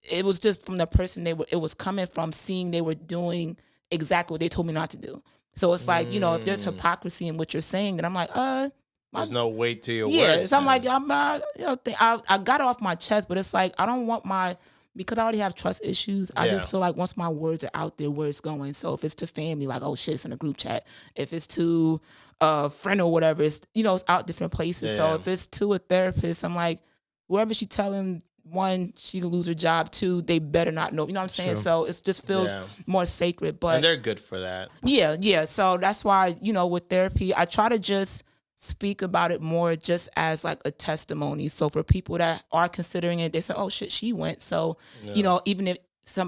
it was just from the person it was coming from, seeing they were doing exactly what they told me not to do. So it's like, you know, if there's hypocrisy in what you're saying, then I'm like, There's no weight to your yeah, words. so I'm then. like, you know, I got it off my chest, but it's like, I don't want because I already have trust issues. I just feel like once my words are out there, where it's going. So if it's to family, like, oh shit, it's in a group chat. If it's to a friend or whatever, it's, you know, it's out different places. So if it's to a therapist, I'm like, whoever she telling, one, she can lose her job. Two, they better not know. You know what I'm saying? True. So it just feels more sacred. But And they're good for that. yeah. So that's why, you know, with therapy, I try to just speak about it more just as like a testimony. So for people that are considering it, they say, oh shit, she went. So, you know, even if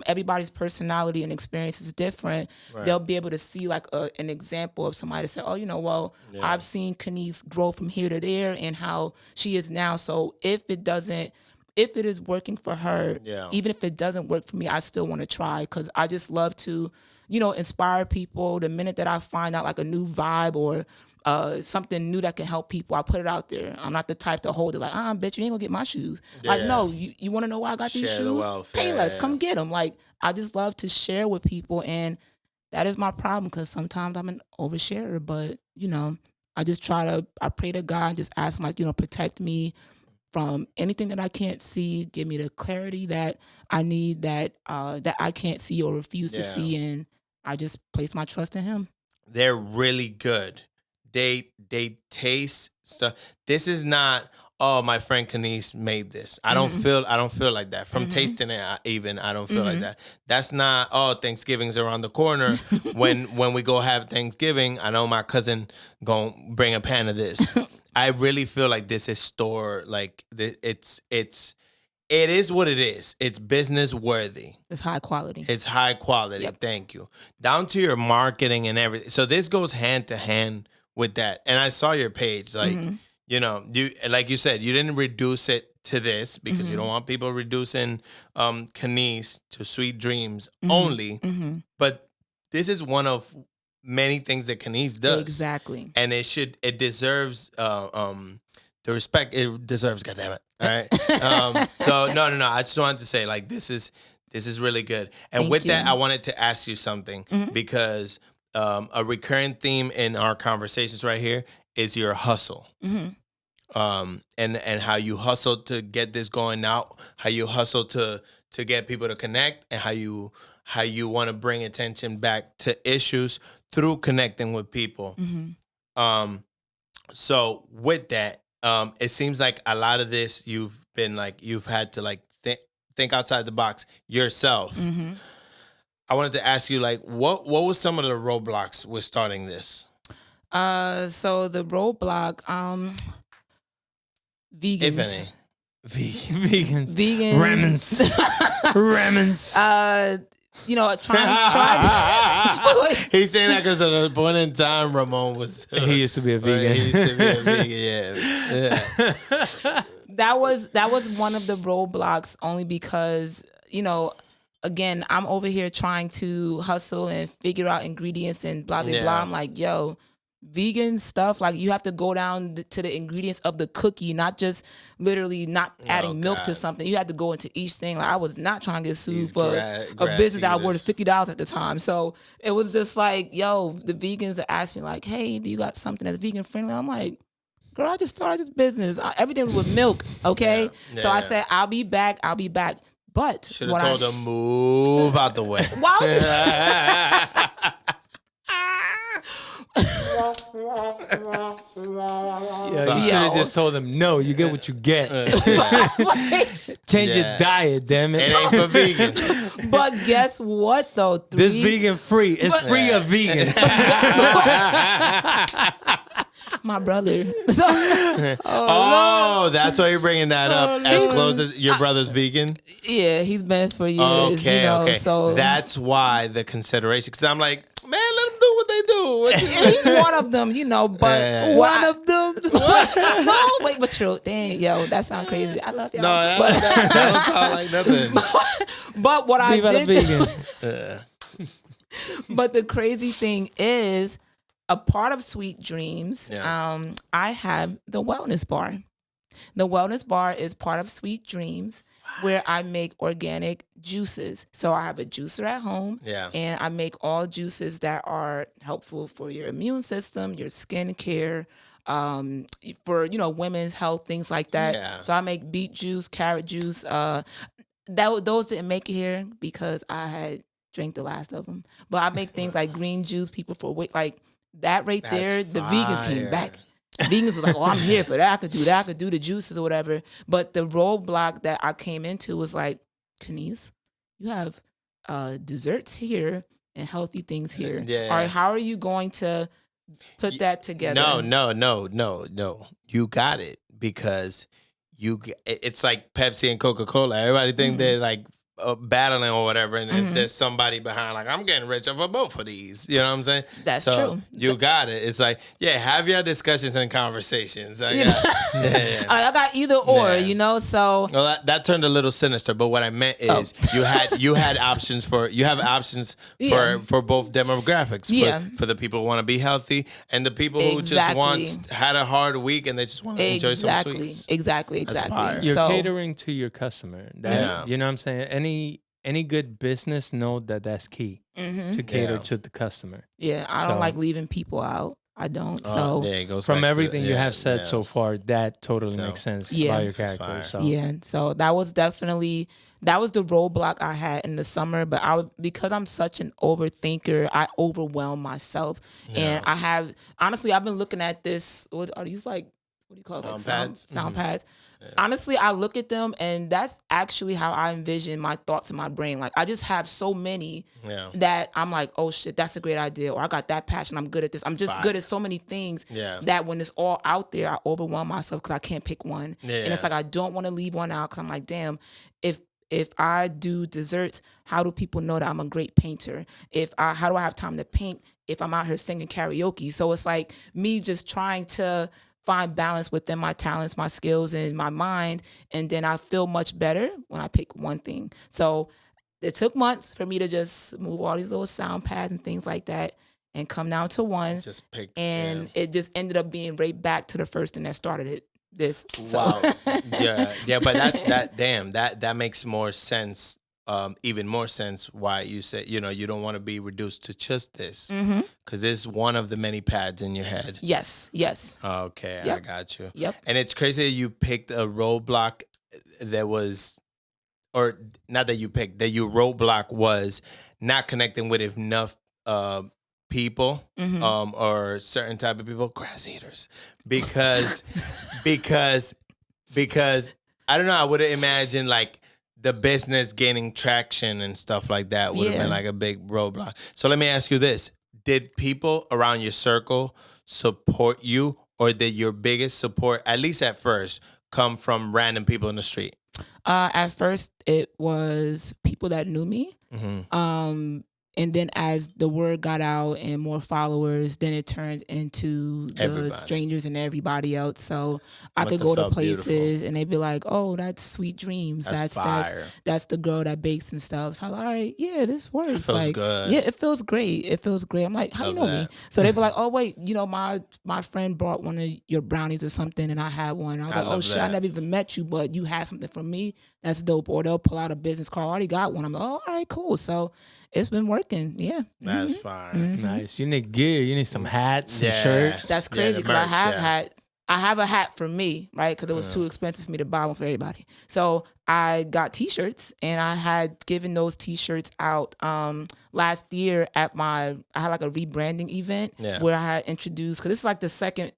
everybody's personality and experience is different, they'll be able to see like an example of somebody to say, oh, you know, well, I've seen Canice grow from here to there and how she is now. So if it is working for her, even if it doesn't work for me, I still want to try, because I just love to, you know, inspire people. The minute that I find out like a new vibe or something new that can help people, I put it out there. I'm not the type to hold it like, I bet you ain't gonna get my shoes. Like, no, you want to know why I got these Share the shoes? wealth. Pay Yeah, less, yeah. come get them. Like, I just love to share with people, and that is my problem, because sometimes I'm an oversharer. But, you know, I pray to God, just ask him, like, you know, protect me from anything that I can't see, give me the clarity that I need, that I can't see or refuse to see, and I just place my trust in him. They're really good. they taste stuff. This is not, oh, my friend Canice made this. I don't feel like that. From tasting it, I don't feel like that. That's not, oh, Thanksgiving's around the corner. when we go have Thanksgiving, I know my cousin gonna bring a pan of this. I really feel like this is store, like it is what it is. It's business worthy. It's high quality. It's high quality. Yep. Thank you. Down to your marketing and everything. So this goes hand to hand with that. And I saw your page, like, you know, like you said, you didn't reduce it to this because you don't want people reducing Canice to Sweet Dreams only. But this is one of many things that Canice does. Exactly. And it deserves the respect it deserves, goddammit. All right. So no. I just wanted to say, like, this is really good. And Thank with you. that, I wanted to ask you something because a recurring theme in our conversations right here is your hustle. And how you hustle to get this going out, how you hustle to get people to connect, and how you want to bring attention back to issues through connecting with people. So with that, it seems like a lot of this you've had to like think outside the box yourself. I wanted to ask you, like, what was some of the roadblocks with starting this? So the roadblock, vegans. If any. Vegans. Vegans. Remnants. You know, try. He's saying that because at a point in time, Ramon was. He used to be a vegan. He used to be a vegan. Yeah. That was one of the roadblocks, only because, you know, again, I'm over here trying to hustle and figure out ingredients and blah blah blah. I'm like, yo, vegan stuff, like, you have to go down to the ingredients of the cookie, not just literally not adding milk to something. You have to go into each thing. Like, I was not trying to get sued for a business that I worth $50 at the time. So it was just like, yo, the vegans are asking me, like, hey, do you got something that's vegan friendly? I'm like, girl, I just started this business. Everything's with milk, okay? So I said, I'll be back. But should have told them, move out the way. Why would You should have just told them, no, you get what you get. Change your diet, damn it. It ain't for vegans. But guess what, though? This vegan free. It's free of vegans. My brother. That's why you're bringing that up. As close as your brother's vegan? Yeah, he's been for years. Okay, you know, okay. So that's why the consideration. Because I'm like, man, let them do what they do. he's one of them, you know, but one of them. No, wait, but true. Dang, yo, that sounds crazy. I love y'all. No, that don't sound like nothing. But what I Viva la did, vegan. but the crazy thing is, a part of Sweet Dreams, I have the wellness bar. The wellness bar is part of Sweet Dreams, where I make organic juices. So I have a juicer at home, and I make all juices that are helpful for your immune system, your skin care, for, you know, women's health, things like that. Yeah. So I make beet juice, carrot juice. Those didn't make it here because I had drank the last of them. But I make things like green juice, people for weight, like that right there. The vegans came back. Vegans was like, oh, I'm here for that. I could do that. I could do the juices or whatever. But the roadblock that I came into was like, Canice, you have desserts here and healthy things here. Yeah. All right, how are you going to put that together? No. You got it, because it's like Pepsi and Coca-Cola. Everybody think they're like battling or whatever, and there's somebody behind, like, I'm getting rich off of both of these. You know what I'm saying? That's so true. You got it. It's like, have your discussions and conversations. I got either or, you know. So well, that turned a little sinister. But what I meant is, you have options for both demographics. For the people who want to be healthy and the people who just had a hard week and they just want to enjoy some sweets. Exactly. You're catering to your customer. You know what I'm saying? Any good business know that that's key to cater to the customer. Yeah, I don't like leaving people out. I don't. So yeah, it goes From back to everything you have said yeah. so far, that totally So, makes sense yeah. about your That's character. fire. So yeah, so that was definitely the roadblock I had in the summer. But because I'm such an overthinker, I overwhelm myself, and I have honestly I've been looking at this. What are these like? What do you call it? Sound pads? Sound pads. Honestly, I look at them, and that's actually how I envision my thoughts in my brain. Like I just have so many Yeah. that I'm like, oh shit, that's a great idea, or I got that passion, I'm good at this. I'm just good at so many things that when it's all out there, I overwhelm myself because I can't pick one. And it's like I don't want to leave one out because I'm like, damn, if I do desserts, how do people know that I'm a great painter? How do I have time to paint if I'm out here singing karaoke? So it's like me just trying to find balance within my talents, my skills, and my mind. And then I feel much better when I pick one thing. So it took months for me to just move all these little sound pads and things like that and come down to one. Just pick. And it just ended up being right back to the first thing that started it. Wow. yeah, but that makes more sense. Even more sense why you said you don't want to be reduced to just this because this is one of the many pads in your head. Yes. Okay, Yep. I got you. Yep. And it's crazy that you picked a roadblock that was, or not that you picked, that your roadblock was not connecting with enough people or certain type of people, grass eaters, because I don't know, I would have imagined like the business gaining traction and stuff like that would have been like a big roadblock. So let me ask you this. Did people around your circle support you, or did your biggest support, at least at first, come from random people in the street? At first, it was people that knew me. And then as the word got out and more followers, then it turned into the strangers and everybody else. So I could go to places and they'd be like, "Oh, that's Sweet Dreams. That's the girl that bakes and stuff." So I'm like, "All right, yeah, this works." It feels good. Yeah, it feels great. I'm like, "How you know me?" So they'd be like, "Oh, wait, my friend brought one of your brownies or something, and I had one." I was like, "Oh shit, I never even met you, but you had something for me. That's dope." Or they'll pull out a business card. I already got one. I'm like, "Oh, all right, cool." So it's been working. Yeah. That's fine. nice. You need gear. You need some hats, some shirts. That's crazy because I have hats. I have a hat for me, right? Because it was too expensive for me to buy one for everybody. So I got T-shirts, and I had given those T-shirts out last year at I had like a rebranding event where I had introduced, because this is like the second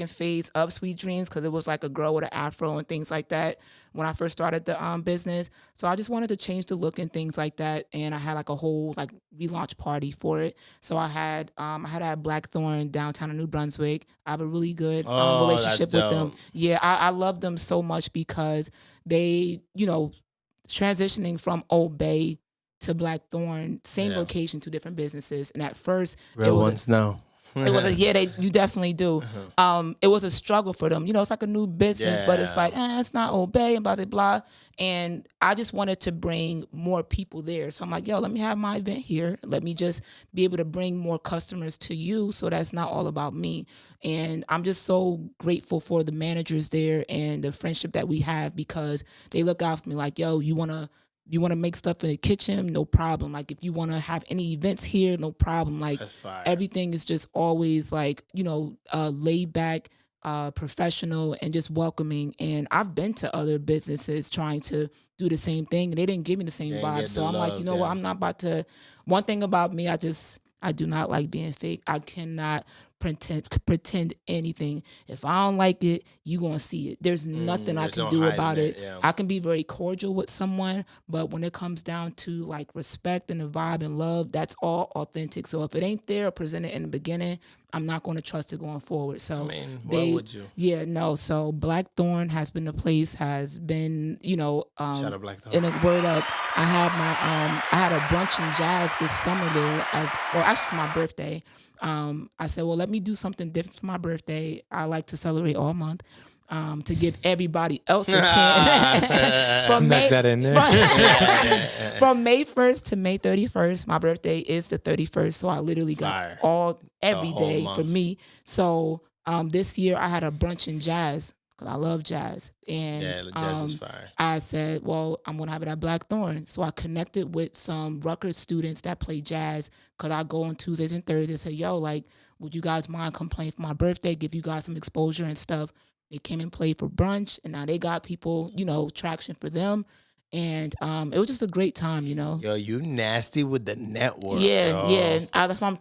phase of Sweet Dreams, because it was like a girl with an afro and things like that when I first started the business. So I just wanted to change the look and things like that, and I had like a whole like relaunch party for it. So I had at Blackthorn downtown in New Brunswick. I have a really good relationship with them. Yeah, I love them so much because they, transitioning from Old Bay to Blackthorn, same location, two different businesses. And at first, real ones know. It was you definitely do. It was a struggle for them. It's like a new business, but it's like, it's not Obey and blah, blah, blah. And I just wanted to bring more people there. So I'm like, yo, let me have my event here. Let me just be able to bring more customers to you, so that's not all about me. And I'm just so grateful for the managers there and the friendship that we have, because they look out for me like, yo, you want to make stuff in the kitchen? No problem. Like, if you want to have any events here, no problem. Like, everything is just always like, laid back, professional, and just welcoming. And I've been to other businesses trying to do the same thing, and they didn't give me the same vibe. So I'm like, what? I'm not about to. One thing about me, I do not like being fake. I cannot pretend anything. If I don't like it, you gonna see it. There's nothing I can do about it. I can be very cordial with someone, but when it comes down to like respect and the vibe and love, that's all authentic. So if it ain't there or presented in the beginning, I'm not going to trust it going forward. So why would you? Yeah, no. So Blackthorn has been the place, has been, shout out Blackthorn. In a word up, I had a brunch and jazz this summer there actually for my birthday. I said, well, let me do something different for my birthday. I like to celebrate all month, to give everybody else a chance. Snuck that in there. From May 1st to May 31st, my birthday is the 31st. So I literally got every day for me. So this year I had a brunch and jazz, because I love jazz. And Yeah, jazz is fire. I said, well, I'm going to have it at Blackthorn. So I connected with some Rutgers students that play jazz because I go on Tuesdays and Thursdays and say, yo, like, would you guys mind come playing for my birthday, give you guys some exposure and stuff? They came and played for brunch, and now they got people, traction for them. And it was just a great time, Yo, you nasty with the network. Yeah, yo. yeah. That's my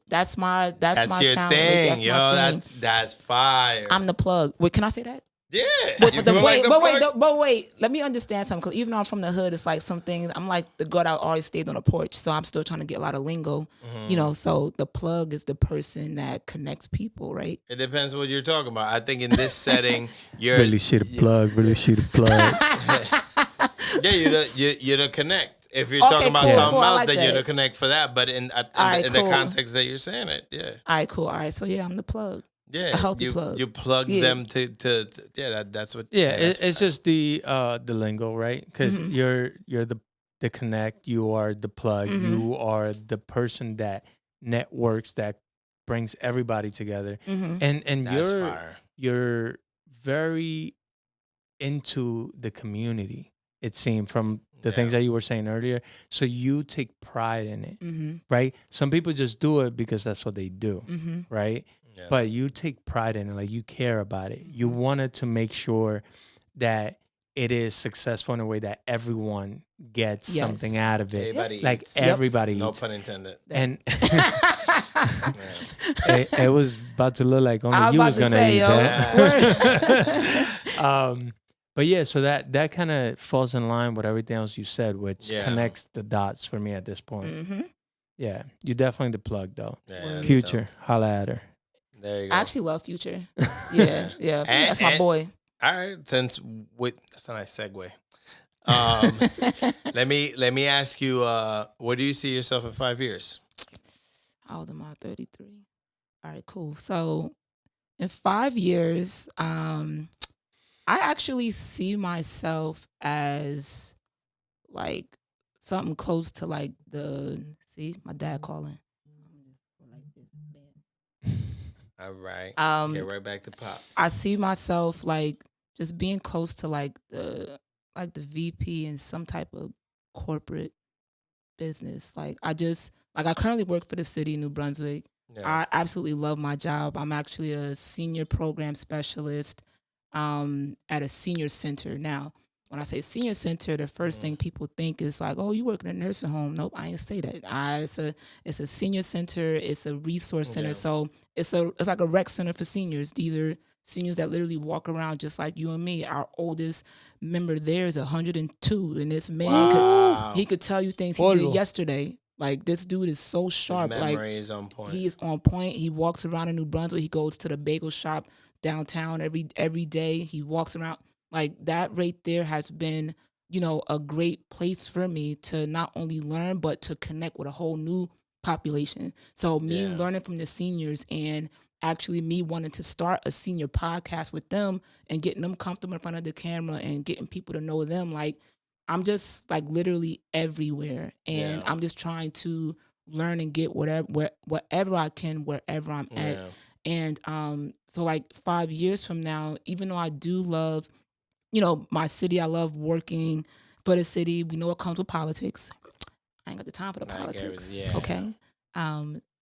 that's my Your talent. thing, That's yo. my thing. That's fire. I'm the plug. Wait, can I say that? Yeah. Wait, You but feel like the plug? wait. Let me understand something. Because even though I'm from the hood, it's like some things. I'm like the girl that always stayed on the porch, so I'm still trying to get a lot of lingo. So the plug is the person that connects people, right? It depends what you're talking about. I think in this setting, you're Really shoot a plug. Really shoot a plug. Yeah, you're the connect. If you're Okay, talking about cool, something cool. I else, like then you're that. the connect for that. But in right, the cool. context that you're saying it, yeah, All right, cool. All right, so yeah, I'm the plug. yeah, A healthy you plug. you plug Yeah. them to yeah. That's what. Yeah, that's it's fine. just the lingo, right? Because you're the connect. You are the plug. You are the person that networks, that brings everybody together. And That's fire. you're very into the community. It seemed from the things that you were saying earlier. So you take pride in it, right? Some people just do it because that's what they do, right? Yeah. But you take pride in it, like you care about it. You wanted to make sure that it is successful in a way that everyone gets Yes. something out of it. Everybody Like eats. everybody No eats. pun intended. And Yeah. it was about to look like only I was you about was to gonna say, eat yo. that. But yeah, so that kind of falls in line with everything else you said, which Yeah. connects the dots for me at this point. Yeah, you definitely the plug though. Yeah, Future, holla at her. There you go. I actually love Future. Yeah. That's my boy. All right, that's a nice segue. Let me ask you, where do you see yourself in 5 years? How old am I? 33. All right, cool. So in 5 years, I actually see myself as like something close to like my dad calling. All right, get right back to pops. I see myself like just being close to like the VP in some type of corporate business. Like I currently work for the city of New Brunswick. Yeah. I absolutely love my job. I'm actually a senior program specialist at a senior center. Now, when I say senior center, the first thing people think is like, oh, you work in a nursing home. Nope, I ain't say that. It's a senior center. It's a resource center. Yeah. So it's like a rec center for seniors. These are seniors that literally walk around just like you and me. Our oldest member there is 102, and this man Wow. he could tell you things he did yesterday. Like this dude is so sharp. His memory is on point. He is on point. He walks around in New Brunswick. He goes to the bagel shop downtown every day. He walks around. Like that right there has been, a great place for me to not only learn, but to connect with a whole new population. So me learning from the seniors and actually me wanting to start a senior podcast with them and getting them comfortable in front of the camera and getting people to know them. Like I'm just like literally everywhere. And I'm just trying to learn and get whatever I can, wherever I'm at. And so like 5 years from now, even though I do love, my city, I love working for the city. We know what comes with politics. I ain't got the time for the politics. Yeah. Okay.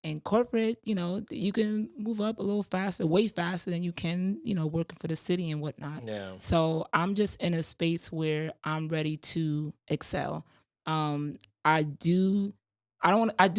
And corporate, you can move up a little faster, way faster than you can, working for the city and whatnot. Yeah. So I'm just in a space where I'm ready to excel. I do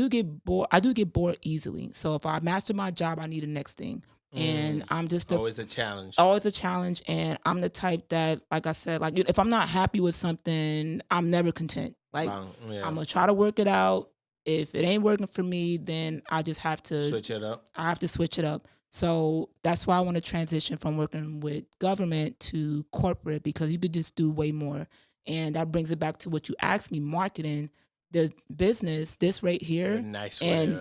get bored. I do get bored easily. So if I master my job, I need the next thing. And I'm just always a challenge. Always a challenge. And I'm the type that, like I said, like if I'm not happy with something, I'm never content. Like I'm gonna try to work it out. If it ain't working for me, then I just have to Switch it up. I have to switch it up. So that's why I want to transition from working with government to corporate, because you could just do way more. And that brings it back to what you asked me, marketing. The business, this right here, Nice and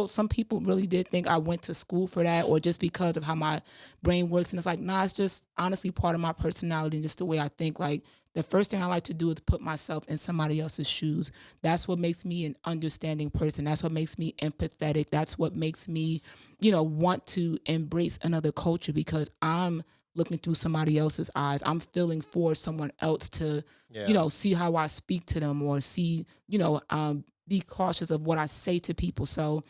some people really did think I went to school for that, or just because of how my brain works. And it's like, nah, it's just honestly part of my personality and just the way I think. Like the first thing I like to do is put myself in somebody else's shoes. That's what makes me an understanding person. That's what makes me empathetic. That's what makes me, want to embrace another culture, because I'm looking through somebody else's eyes. I'm feeling for someone else to, see how I speak to them or see, be cautious of what I say to people. So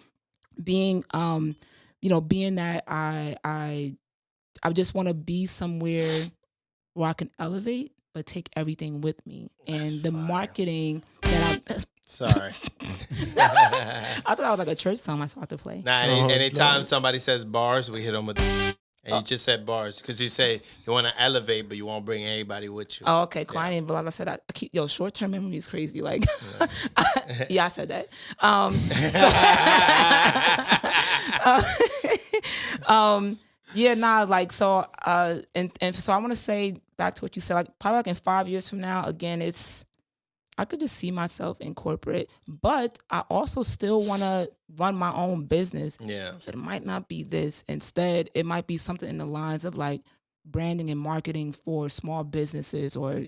being, being that I just want to be somewhere where I can elevate, but take everything with me. And the marketing that I'm... Sorry. I thought that was like a church song I was about to play. Nah, anytime somebody says bars, we hit them with... And you just said bars because you say you want to elevate, but you won't bring anybody with you. Oh, okay. Cool. I didn't realize I said that. I keep short-term memory is crazy. Like, I said that. So I want to say back to what you said, like probably like in 5 years from now, again, I could just see myself in corporate, but I also still want to run my own business. Yeah. It might not be this. Instead, it might be something in the lines of like branding and marketing for small businesses or,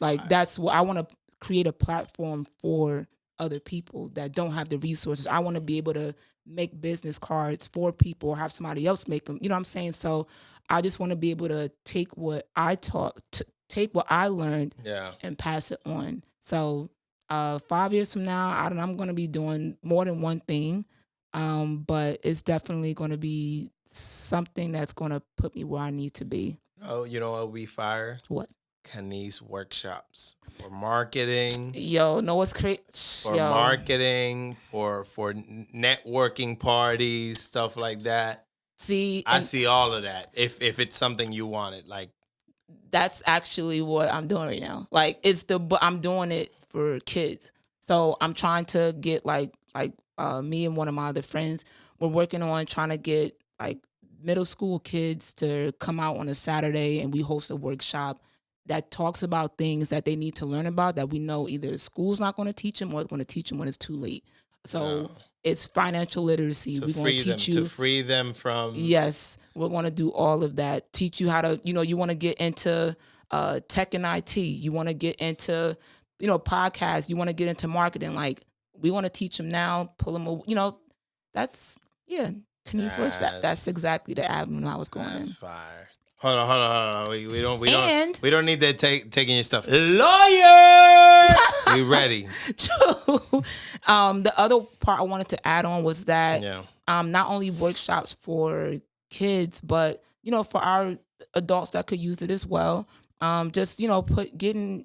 like that's what I want to create a platform for other people that don't have the resources. I want to be able to make business cards for people or have somebody else make them. You know what I'm saying? So I just want to be able to take what I taught, take what I learned and pass it on. So 5 years from now, I'm going to be doing more than one thing, but it's definitely going to be something that's going to put me where I need to be. Oh, you know what we fire? What? Canice workshops for marketing. Yo, no, what's crazy? For marketing, for networking parties, stuff like that. See, I see all of that. If it's something you wanted, like. That's actually what I'm doing right now. Like but I'm doing it for kids. So I'm trying to get like me and one of my other friends, we're working on trying to get like middle school kids to come out on a Saturday and we host a workshop that talks about things that they need to learn about that we know either school's not going to teach them or it's going to teach them when it's too late. So it's financial literacy. We're going to teach you to free them from. Yes, we're going to do all of that. Teach you how to, you want to get into tech and IT. You want to get into, podcasts. You want to get into marketing. Like we want to teach them now. Pull them. That's Canice works. That's exactly the avenue I was going in. That's fire. Hold on. We don't need that taking your stuff. Lawyer, we ready? True. The other part I wanted to add on was that not only workshops for kids, but for our adults that could use it as well. Just getting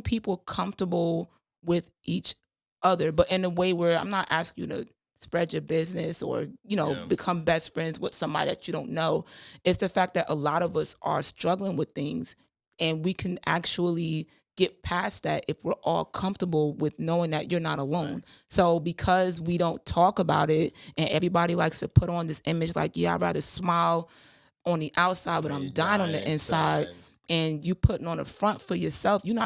people comfortable with each other, but in a way where I'm not asking you to spread your business or, become best friends with somebody that you don't know. It's the fact that a lot of us are struggling with things and we can actually get past that if we're all comfortable with knowing that you're not alone. Right. So because we don't talk about it and everybody likes to put on this image like, I'd rather smile on the outside, but I'm dying on the inside. And you putting on a front for yourself, you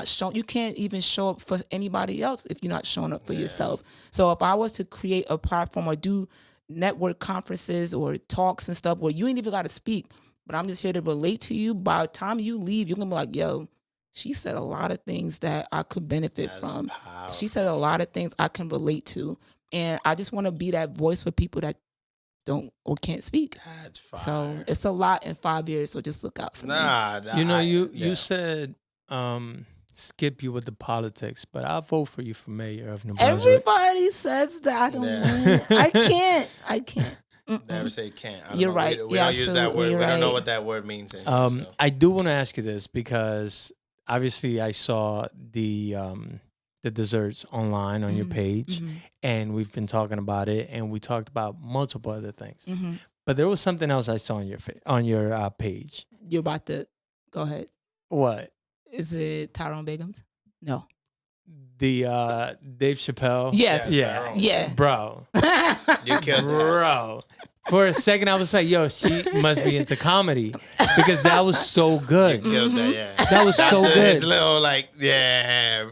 can't even show up for anybody else if you're not showing up for yourself. So if I was to create a platform or do network conferences or talks and stuff where you ain't even got to speak, but I'm just here to relate to you, by the time you leave, you're going to be like, yo, she said a lot of things that I could benefit from. Powerful. She said a lot of things I can relate to. And I just want to be that voice for people that don't or can't speak. That's fire. So it's a lot in 5 years. So just look out for me. You said skip you with the politics, but I'll vote for you for mayor of New Brunswick. Everybody says that. I don't want. I can't. Never say can't. You're right. We don't use that word. We don't know what that word means anymore, I do want to ask you this because obviously I saw the desserts online on your page, and we've been talking about it, and we talked about multiple other things. But there was something else I saw on your page. You're about to go ahead. What? Is it Tyrone Begum's? No. The Dave Chappelle? Yes. Yeah. Bro. You killed bro. For a second, I was like, yo, she must be into comedy. Because that was so good. You killed that, That was so good. It's little like, And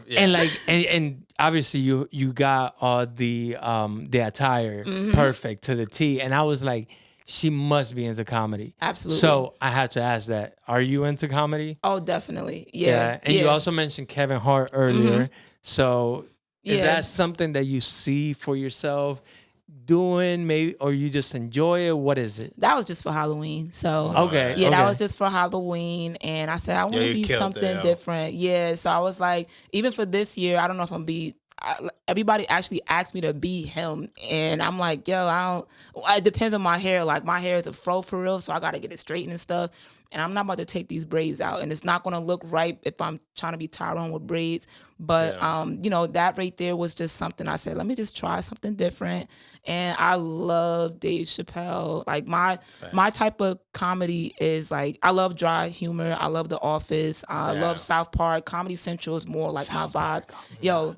and obviously you got all the attire perfect to the T. And I was like, she must be into comedy. Absolutely. So I have to ask that. Are you into comedy? Oh, definitely. Yeah. And you also mentioned Kevin Hart earlier. So is that something that you see for yourself? doing, maybe, or you just enjoy it? What is it? That was just for Halloween. So Okay. yeah, that okay. was just for Halloween, and I said I want to you be killed it, something yo. different. Yeah, so I was like, even for this year, I don't know if I'm gonna be. Everybody actually asked me to be him, and I'm like, yo, I don't. It depends on my hair. Like my hair is a fro for real, so I gotta get it straightened and stuff. And I'm not about to take these braids out, and it's not gonna look right if I'm trying to be Tyrone with braids. But Yeah. you know, that right there was just something I said, let me just try something different. And I love Dave Chappelle. Like my type of comedy is like I love dry humor. I love The Office. I love South Park. Comedy Central is more like my vibe. Yo,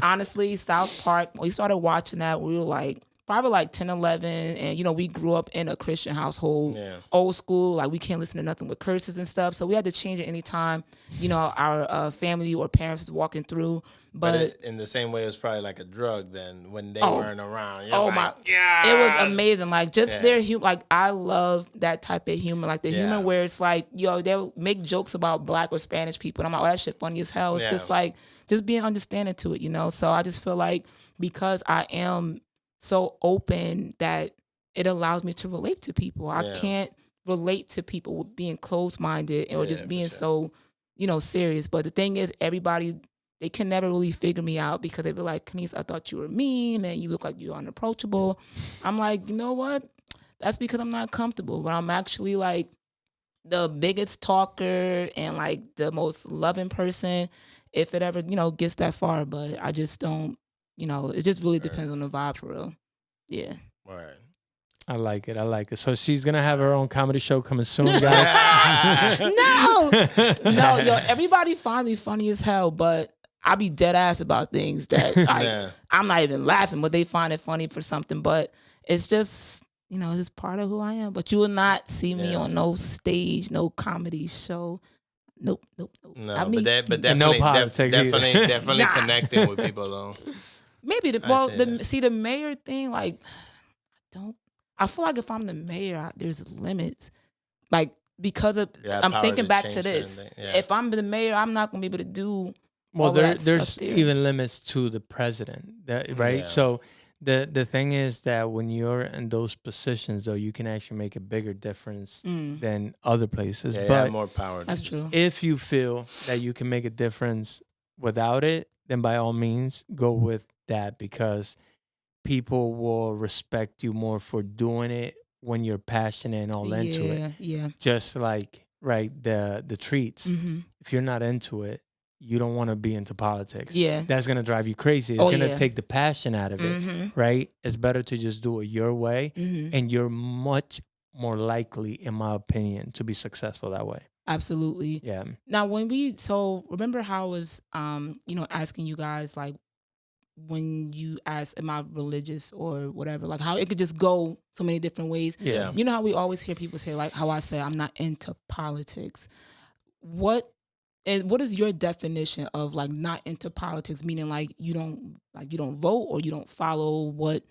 honestly, South Park, when we started watching that, we were like probably like 10, 11. And, you know, we grew up in a Christian household, old school. Like we can't listen to nothing with curses and stuff. So we had to change it anytime, you know, our family or parents is walking through. But in the same way, it was probably like a drug then when they weren't around. You're oh like, my, yeah. it was amazing. Like just their humor. Like I love that type of humor. Like the humor where it's like, yo, they'll make jokes about Black or Spanish people. And I'm like, oh, that shit funny as hell. It's just like, just being understanding to it, you know? So I just feel like because I am so open that it allows me to relate to people. I can't relate to people with being closed-minded or just being so, you know, serious. But the thing is, everybody, they can never really figure me out because they be like, Canice, I thought you were mean and you look like you're unapproachable. I'm like, you know what? That's because I'm not comfortable. But I'm actually like the biggest talker and like the most loving person if it ever, you know, gets that far. But I just don't, you know, it just really depends on the vibe for real. Yeah. Right. I like it. I like it. So she's gonna have her own comedy show coming soon, guys. No, yo, everybody find me funny as hell, but I be dead ass about things that I'm not even laughing, but they find it funny for something. But it's just, you know, it's just part of who I am. But you will not see me on no stage, no comedy show. Nope. No, I mean, but And no definitely, politics either. definitely Nah. connecting with people though. maybe see see the mayor thing. Like, I feel like if I'm the mayor, there's limits. Like because of You have I'm power thinking to back change to this. certain things. Yeah. If I'm the mayor, I'm not gonna be able to do. Well, all of that there's stuff there. even limits to the president, right? Yeah. So the thing is that when you're in those positions, though, you can actually make a bigger difference than other places. Yeah, you but have more power. That's true. if you feel that you can make a difference without it, then by all means go with that because people will respect you more for doing it when you're passionate and all into it. Yeah. Just like the treats. Mm-hmm. If you're not into it, you don't want to be into politics. Yeah. That's gonna drive you crazy. It's gonna yeah. take the passion out of it, Mm-hmm. right? It's better to just do it your way, Mm-hmm. and you're much more likely, in my opinion, to be successful that way. Absolutely. Yeah. Now, remember how I was, you know, asking you guys like when you ask, am I religious or whatever, like how it could just go so many different ways. Yeah. You know how we always hear people say like how I say I'm not into politics. What is your definition of like not into politics? Meaning like you don't vote or you don't follow what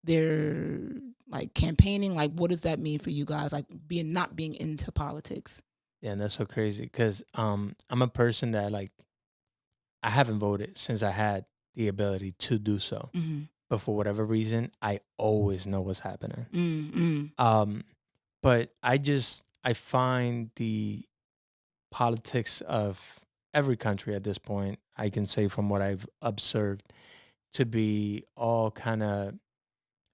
they're like campaigning. Like what does that mean for you guys? Like not being into politics. Yeah, and that's so crazy because I'm a person that like I haven't voted since I had the ability to do so. Mm-hmm. But for whatever reason, I always know what's happening. Mm-hmm. But I find the politics of every country at this point, I can say from what I've observed, to be all kind of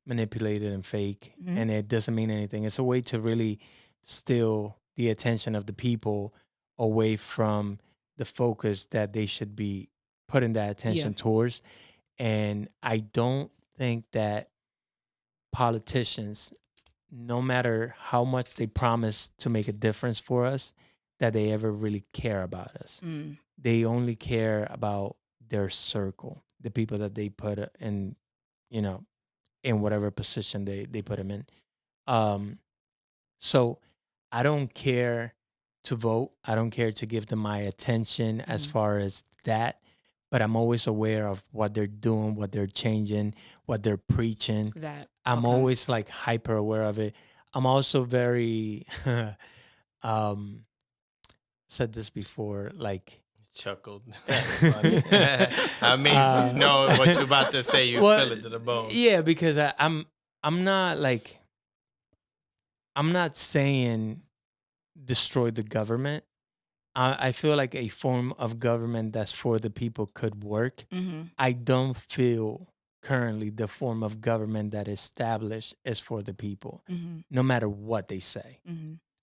manipulated and fake, Mm-hmm. and it doesn't mean anything. It's a way to really steal the attention of the people away from the focus that they should be putting that attention towards. And I don't think that politicians, no matter how much they promise to make a difference for us, that they ever really care about us. They only care about their circle, the people that they put in, you know, in whatever position they put them in. So I don't care to vote. I don't care to give them my attention as far as that. But I'm always aware of what they're doing, what they're changing, what they're preaching. I'm always like hyper aware of it. I'm also very said this before, like chuckled. That's funny. I mean, you know what you're about to say. You feel it to the bone. Yeah, because I'm not like, I'm not saying destroy the government. I feel like a form of government that's for the people could work. I don't feel currently the form of government that is established is for the people, no matter what they say.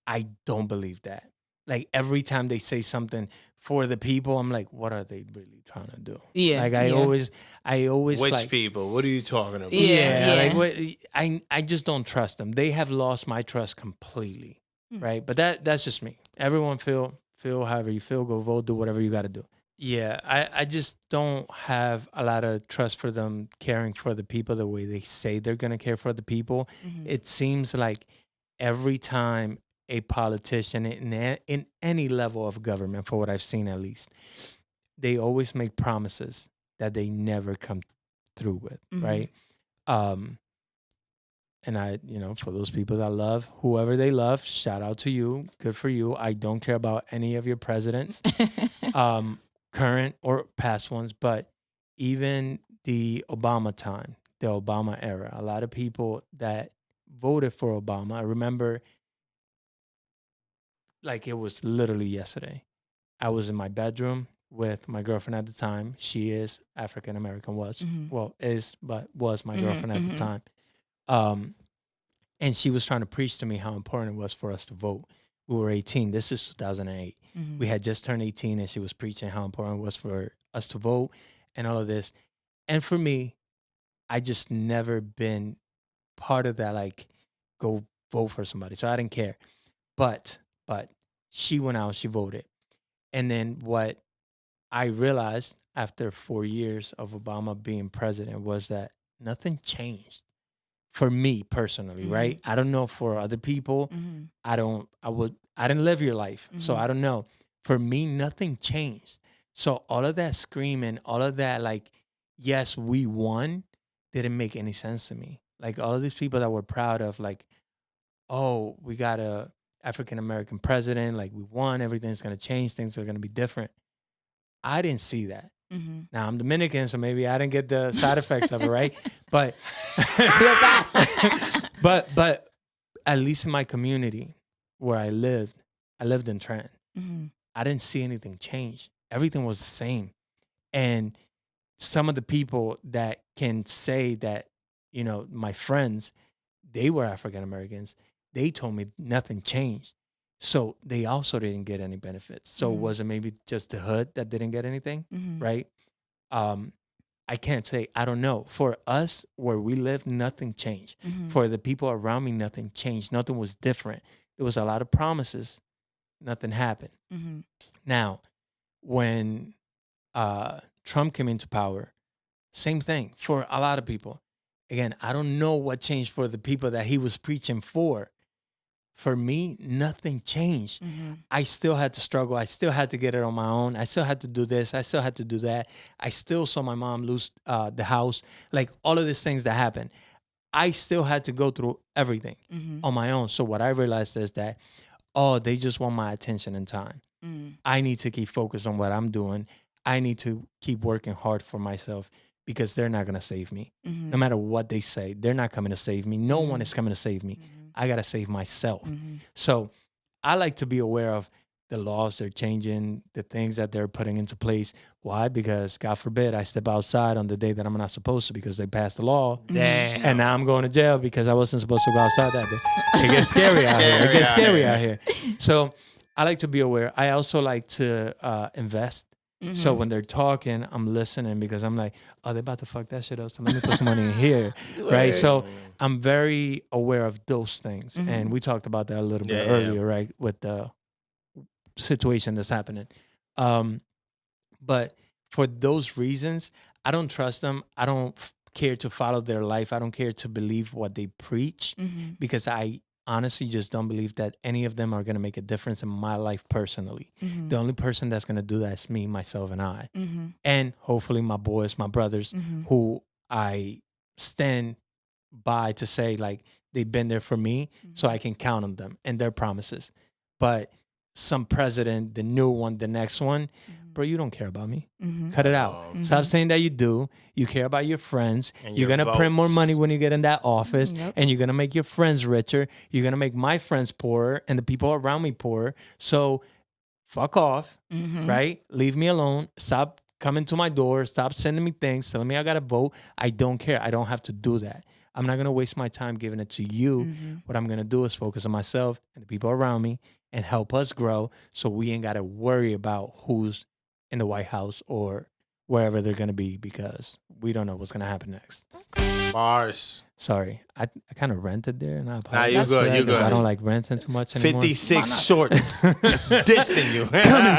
I don't believe that. Like every time they say something for the people, I'm like, what are they really trying to do? Yeah. Like I always Which like, people? What are you talking about? yeah. Like what, I just don't trust them. They have lost my trust completely, right? But that's just me. Everyone feel however you feel. Go vote. Do whatever you got to do. Yeah, I just don't have a lot of trust for them caring for the people the way they say they're gonna care for the people. It seems like every time a politician in any level of government, for what I've seen at least, they always make promises that they never come through with, right? And I, for those people that love whoever they love, shout out to you. Good for you. I don't care about any of your presidents, current or past ones, but even the Obama time, the Obama era, a lot of people that voted for Obama, I remember like it was literally yesterday. I was in my bedroom with my girlfriend at the time. She is African American, was my girlfriend at the time. And she was trying to preach to me how important it was for us to vote. We were 18. This is 2008. We had just turned 18, and she was preaching how important it was for us to vote and all of this. And for me, I just never been part of that, like, go vote for somebody. So I didn't care. But she went out, she voted. And then what I realized after 4 years of Obama being president was that nothing changed. For me personally, right? I don't know for other people. I didn't live your life. So I don't know. For me, nothing changed. So all of that screaming, all of that, like, yes, we won, didn't make any sense to me. Like all of these people that were proud of, like, oh, we got a African-American president, like we won, everything's going to change, things are going to be different. I didn't see that. Now I'm Dominican, so maybe I didn't get the side effects of it, right? But, but at least in my community where I lived in Trenton. I didn't see anything change. Everything was the same. And some of the people that can say that, my friends, they were African Americans, they told me nothing changed. So they also didn't get any benefits. So was it maybe just the hood that didn't get anything, right? I can't say, I don't know. For us, where we live, nothing changed. For the people around me, nothing changed. Nothing was different. There was a lot of promises. Nothing happened. Now, when Trump came into power, same thing for a lot of people. Again, I don't know what changed for the people that he was preaching for. For me, nothing changed. I still had to struggle. I still had to get it on my own. I still had to do this. I still had to do that. I still saw my mom lose the house. Like all of these things that happened. I still had to go through everything on my own. So what I realized is that, they just want my attention and time. I need to keep focused on what I'm doing. I need to keep working hard for myself because they're not going to save me. No matter what they say, they're not coming to save me. No one is coming to save me. I got to save myself. So I like to be aware of the laws they're changing, the things that they're putting into place. Why? Because God forbid I step outside on the day that I'm not supposed to because they passed the law. Damn. And now I'm going to jail because I wasn't supposed to go outside that day. It gets scary out here. It gets scary out here. So I like to be aware. I also like to invest. So when they're talking, I'm listening because I'm like, oh, they're about to fuck that shit up. So let me put some money in here. Right. So I'm very aware of those things. And we talked about that a little bit earlier, right? With the situation that's happening. But for those reasons, I don't trust them. I don't care to follow their life. I don't care to believe what they preach because I honestly just don't believe that any of them are going to make a difference in my life personally. The only person that's going to do that is me, myself, and I. And hopefully my boys, my brothers, who I stand by to say, like, they've been there for me, so I can count on them and their promises. But some president, the new one, the next one, bro, you don't care about me. Cut it out. Stop saying that you do. You care about your friends. And You're your going to print more votes. money when you get in that office, and you're going to make your friends richer. You're going to make my friends poorer and the people around me poorer. So fuck off, right? Leave me alone. Stop coming to my door. Stop sending me things, telling me I got to vote. I don't care. I don't have to do that. I'm not going to waste my time giving it to you. What I'm going to do is focus on myself and the people around me and help us grow so we ain't got to worry about who's in the White House or wherever they're going to be because we don't know what's going to happen next. Bars. Sorry. I kind of rented there and I Nah, apologize. you good. You good. I don't like renting too much anymore. 56 shorts. Dissing you. Coming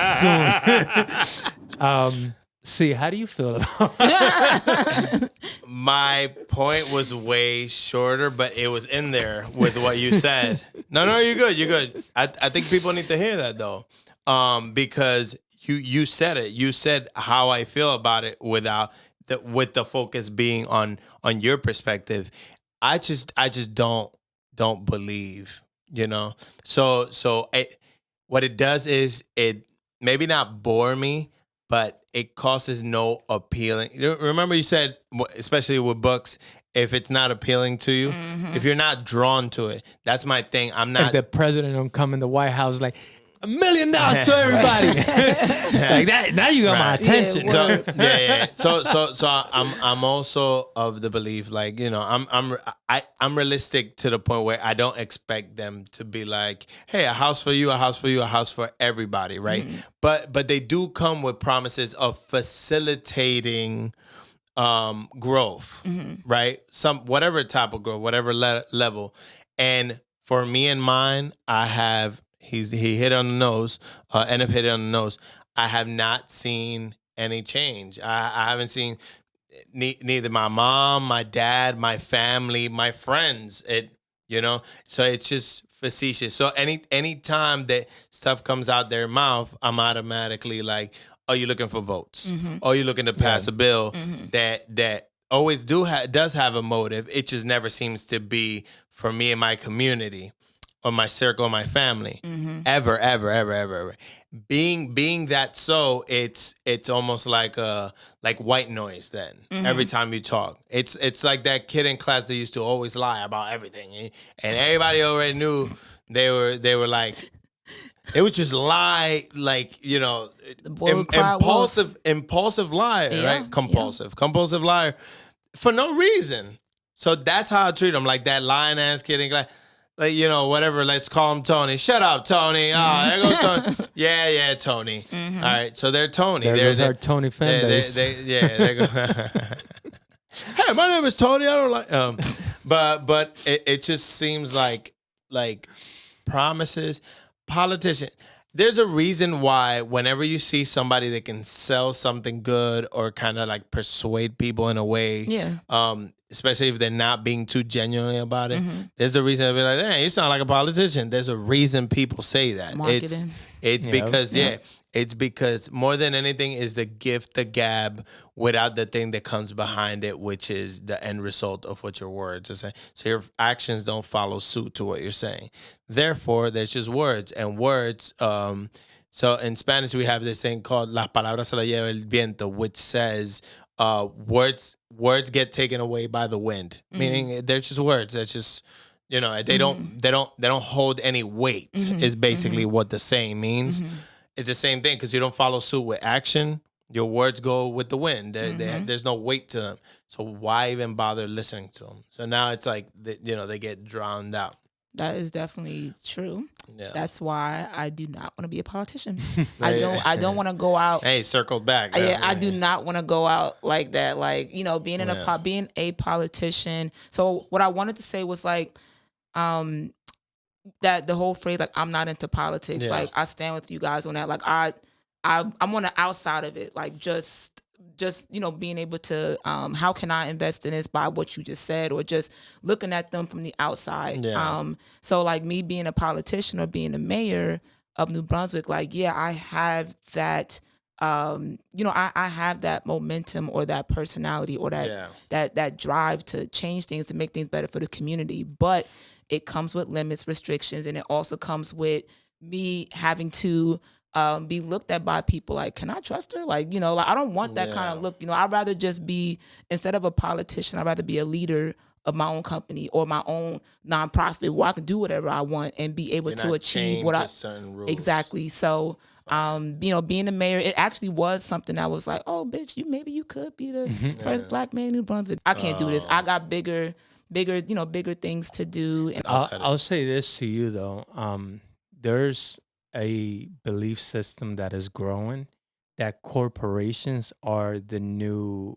soon. See, how do you feel about My point was way shorter, but it was in there with what you said. No, you're good. You're good. I think people need to hear that though, because you said it. You said how I feel about it with the focus being on your perspective. I just don't believe, you know. So what it does is it maybe not bore me, but it causes no appealing. Remember you said, especially with books, if it's not appealing to you, if you're not drawn to it, that's my thing. I'm not. if the president don't come in the White House like $1 million to everybody like that? Now you got my attention. Yeah. So I'm also of the belief, like, you know, I'm realistic to the point where I don't expect them to be like, hey, a house for you, a house for you, a house for everybody, right? But they do come with promises of facilitating growth, right? Whatever type of growth, whatever level. And for me and mine, I have. He hit on the nose. NF hit it on the nose. I have not seen any change. I haven't seen neither my mom, my dad, my family, my friends. So it's just facetious. So any time that stuff comes out their mouth, I'm automatically like, oh, you looking for votes? Oh, you looking to pass a bill that always does have a motive. It just never seems to be for me and my community. Or my circle, my family, ever. Being that so, it's almost like white noise. Then every time you talk, it's like that kid in class that used to always lie about everything, and everybody already knew they were like. It would just lie, like, you know, impulsive liar, right? Compulsive liar for no reason. So that's how I treat them, like that lying ass kid in class. Like, you know, whatever, let's call him Tony. Shut up, Tony. Oh, there goes Tony. Yeah, Tony. All right, so they're Tony. There's our Tony fan base. They go. Hey, my name is Tony. I don't like but it just seems like promises. Politician. There's a reason why whenever you see somebody that can sell something good or kind of like persuade people in a way, especially if they're not being too genuine about it, there's a reason to be like, hey, you sound like a politician. There's a reason people say that. Marketing. It's because it's because more than anything is the gift, the gab, without the thing that comes behind it, which is the end result of what your words are saying. So your actions don't follow suit to what you're saying. Therefore, there's just words. And words, so in Spanish, we have this thing called las palabras se las lleva el viento, which says words get taken away by the wind. Meaning they're just words. That's just, you know, they don't hold any weight is basically what the saying means. It's the same thing because you don't follow suit with action. Your words go with the wind. There's no weight to them. So why even bother listening to them? So now it's like, they get drowned out. That is definitely true. Yeah. That's why I do not want to be a politician. I don't want to go out. Hey, circled back. I do not want to go out like that. Like, you know, being a politician. So what I wanted to say was like, that the whole phrase, like, I'm not into politics. Like, I stand with you guys on that. Like, I'm on the outside of it. Like, just you know, being able to, how can I invest in this by what you just said, or just looking at them from the outside. So like me being a politician or being the mayor of New Brunswick, like, I have that, you know, I have that momentum or that personality or that drive to change things, to make things better for the community. But it comes with limits, restrictions, and it also comes with me having to be looked at by people like, can I trust her? Like, you know, like I don't want that kind of look. You know, I'd rather just be, instead of a politician, I'd rather be a leader of my own company or my own nonprofit where I can do whatever I want and be able to achieve what I certain rules. exactly. So, you know, being the mayor, it actually was something that was like, oh, bitch, maybe you could be the first black man in New Brunswick. I can't do this. I got bigger, you know, bigger things to do. And I'll say this to you though. There's a belief system that is growing that corporations are the new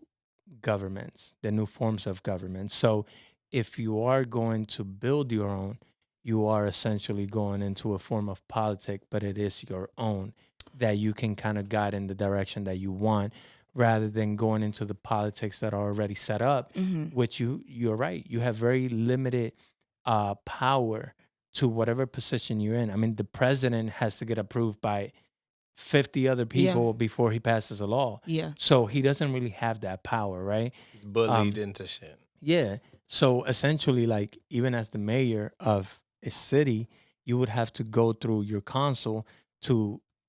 governments, the new forms of government. So if you are going to build your own, you are essentially going into a form of politic, but it is your own that you can kind of guide in the direction that you want rather than going into the politics that are already set up, which you're right. You have very limited power to whatever position you're in. I mean, the president has to get approved by 50 other people before he passes a law. Yeah. So he doesn't really have that power, right? He's bullied into shit. Yeah. So essentially, like, even as the mayor of a city, you would have to go through your council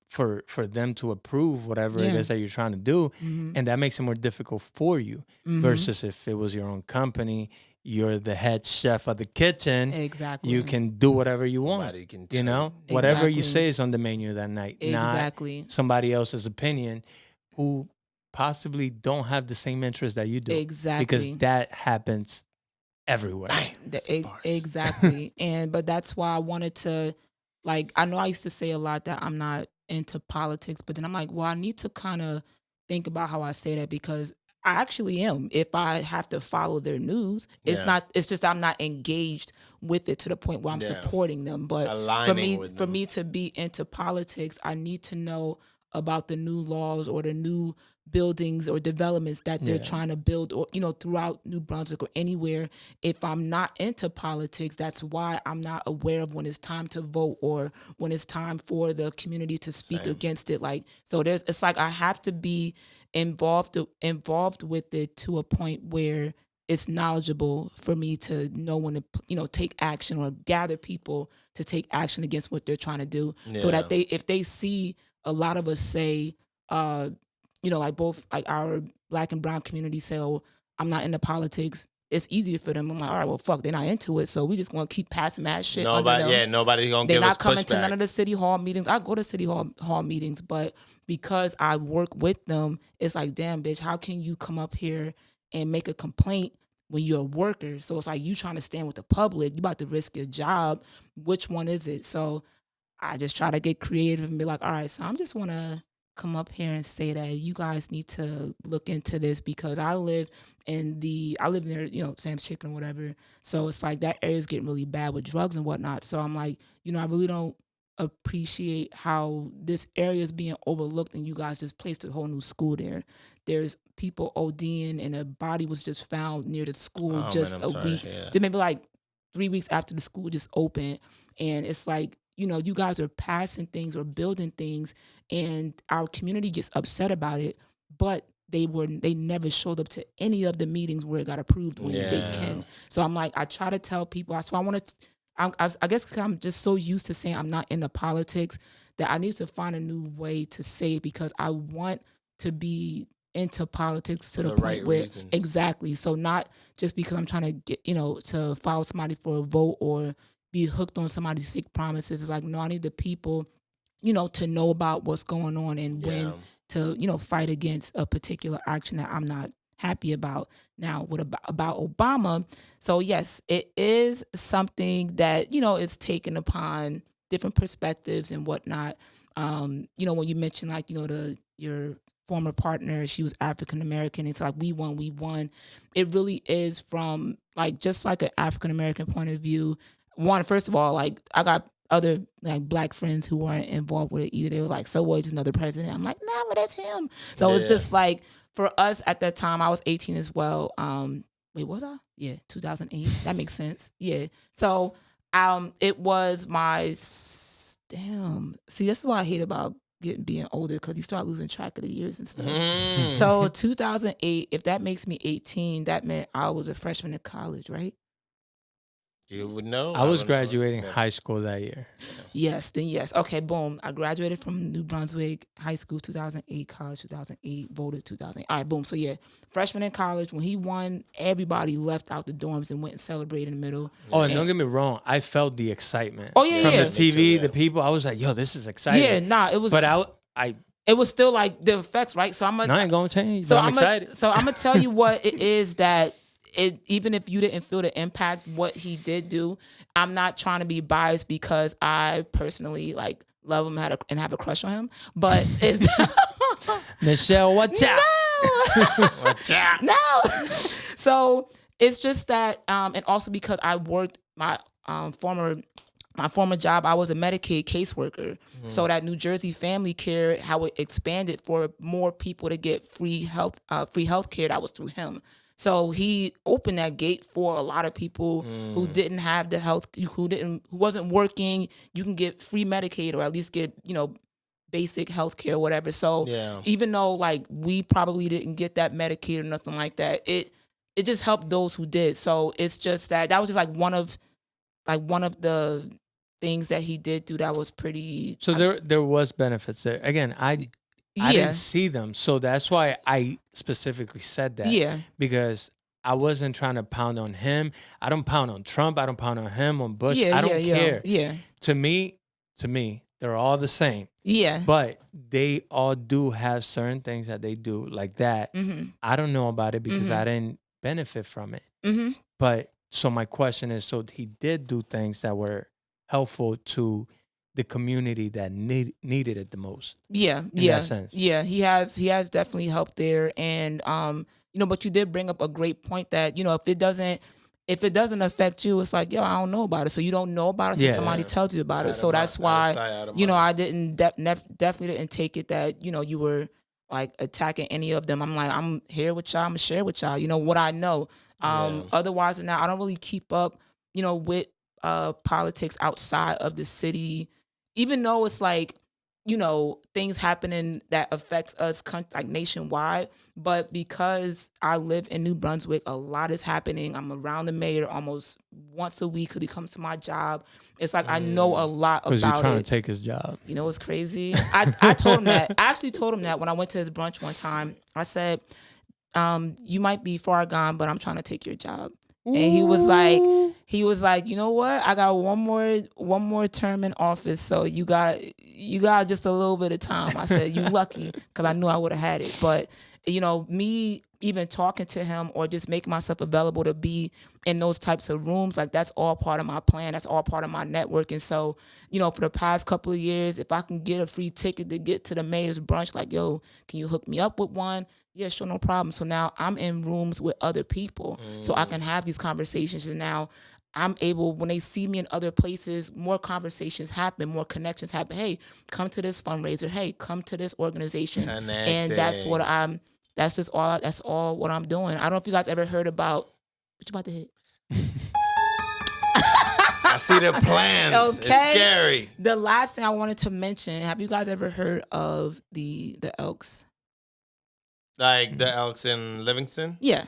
for them to approve whatever it is that you're trying to do. And that makes it more difficult for you versus if it was your own company, you're the head chef of the kitchen. Exactly. You can do whatever you want. Nobody can You know, tell. whatever you Exactly. say is on the menu that night. Exactly. Not somebody else's opinion who possibly don't have the same interest that you do. Exactly. Because that happens everywhere. Exactly. But that's why I wanted to, like, I know I used to say a lot that I'm not into politics, but then I'm like, well, I need to kind of think about how I say that because I actually am. If I have to follow their news, it's just I'm not engaged with it to the point where I'm supporting them. But for me to be into politics, I need to know about the new laws or the new buildings or developments that they're trying to build, or, you know, throughout New Brunswick or anywhere. If I'm not into politics, that's why I'm not aware of when it's time to vote or when it's time for the community to speak against it. Like, so it's like I have to be involved with it to a point where it's knowledgeable for me to know when to, you know, take action or gather people to take action against what they're trying to do, so that if they see a lot of us say, you know, like both like our black and brown community say, oh, I'm not into politics, it's easier for them. I'm like, all right, well, fuck, they're not into it, so we just want to keep passing mad shit. Nobody gonna give us pushback. They're not coming to none of the city hall meetings. I go to city hall meetings, but because I work with them, it's like, damn, bitch, how can you come up here and make a complaint when you're a worker? So it's like you trying to stand with the public, you about to risk your job. Which one is it? So I just try to get creative and be like, all right, so I'm just want to come up here and say that you guys need to look into this, because I live near, you know, Sam's Chicken or whatever. So it's like that area is getting really bad with drugs and whatnot. So I'm like, you know, I really don't appreciate how this area is being overlooked, and you guys just placed a whole new school there. There's people ODing, and a body was just found near the school week, maybe like 3 weeks after the school just opened. And it's like, you know, you guys are passing things or building things, and our community gets upset about it, but they never showed up to any of the meetings where it got approved when they can. So I'm like, I try to tell people. So I want to, I guess, because I'm just so used to saying I'm not into politics, that I need to find a new way to say it, because I want to be into politics to the point right where reasons. Exactly. So not just because I'm trying to get, you know, to follow somebody for a vote or be hooked on somebody's fake promises. It's like, no, I need the people, you know, to know about what's going on and when to, you know, fight against a particular action that I'm not happy about. Now, what about Obama? So yes, it is something that, you know, is taken upon different perspectives and whatnot. You know, when you mentioned, like, you know, your former partner, she was African American. It's like, we won. It really is from, like, just like an African American point of view. One, first of all, like, I got other, like, black friends who weren't involved with it either. They were like, so what, is another president? I'm like, nah, but that's him. So it's just like, for us at that time, I was 18 as well. Wait, was I? Yeah, 2008. That makes sense. Yeah. So it was my, damn. See, that's what I hate about being older, because you start losing track of the years and stuff. So 2008, if that makes me 18, that meant I was a freshman in college, right? You would know. I was wouldn't know. graduating Yeah. high school that year. Yes, then yes. Okay, boom. I graduated from New Brunswick High School 2008, college 2008, voted 2008. All right, boom. So yeah, freshman in college, when he won, everybody left out the dorms and went and celebrated in the middle. Oh, and don't get me wrong, I felt the excitement. Oh, yeah, from yeah. the TV, Me too, yeah. the people. I was like, yo, this is exciting. Yeah, nah, it was. But I it was still like the effects, right? So I ain't gonna change. So I'm excited. So I'm gonna tell you what it is that it. Even if you didn't feel the impact, what he did do, I'm not trying to be biased because I personally like love him and have a crush on him. But it's Michelle, watch out. Watch out. no. So it's just that, and also because I worked my former job, I was a Medicaid caseworker. So that New Jersey Family Care, how it expanded for more people to get free health care, that was through him. So he opened that gate for a lot of people who didn't have the health, who wasn't working. You can get free Medicaid or at least get, basic health care or whatever. So even though like we probably didn't get that Medicaid or nothing like that, it just helped those who did. So it's just that was just like one of the things that he did do that was pretty. So there was benefits there. Again, I didn't see them, so that's why I specifically said that. Yeah. Because I wasn't trying to pound on him. I don't pound on Trump. I don't pound on him, on Bush. I don't care. Yeah. To me, they're all the same. Yeah. But they all do have certain things that they do like that. Mm-hmm. I don't know about it because I didn't benefit from it. Mm-hmm. But so my question is, so he did do things that were helpful to the community that needed it the most. Yeah. In that sense. Yeah. He has definitely helped there. And, but you did bring up a great point that, if it doesn't affect you, it's like, yo, I don't know about it. So you don't know about it until somebody tells you about it. So that's why, I didn't definitely didn't take it that, you were like attacking any of them. I'm like, I'm here with y'all. I'm gonna share with y'all, what I know. Otherwise than that, I don't really keep up, with politics outside of the city, even though it's like, things happening that affects us like nationwide. But because I live in New Brunswick, a lot is happening. I'm around the mayor almost once a week because he comes to my job. It's like I know a lot about it. Because you're trying to take his job. You know what's crazy? I told him that. I actually told him that when I went to his brunch one time. I said, you might be far gone, but I'm trying to take your job. And he was like, you know what? I got one more term in office, so you got just a little bit of time. I said, you lucky, because I knew I would have had it. But me even talking to him or just making myself available to be in those types of rooms, like that's all part of my plan. That's all part of my network. And so, for the past couple of years, if I can get a free ticket to get to the mayor's brunch, like, yo, can you hook me up with one? Yeah, sure, no problem. So now I'm in rooms with other people, so I can have these conversations. And now I'm able, when they see me in other places, more conversations happen, more connections happen. Hey, come to this fundraiser. Hey, come to this organization. Connecting. And that's all what I'm doing. I don't know if you guys ever heard about, what you about to hit? I see the plans. Okay. It's scary. The last thing I wanted to mention, have you guys ever heard of the Elks? Like the Elks in Livingston? Yeah.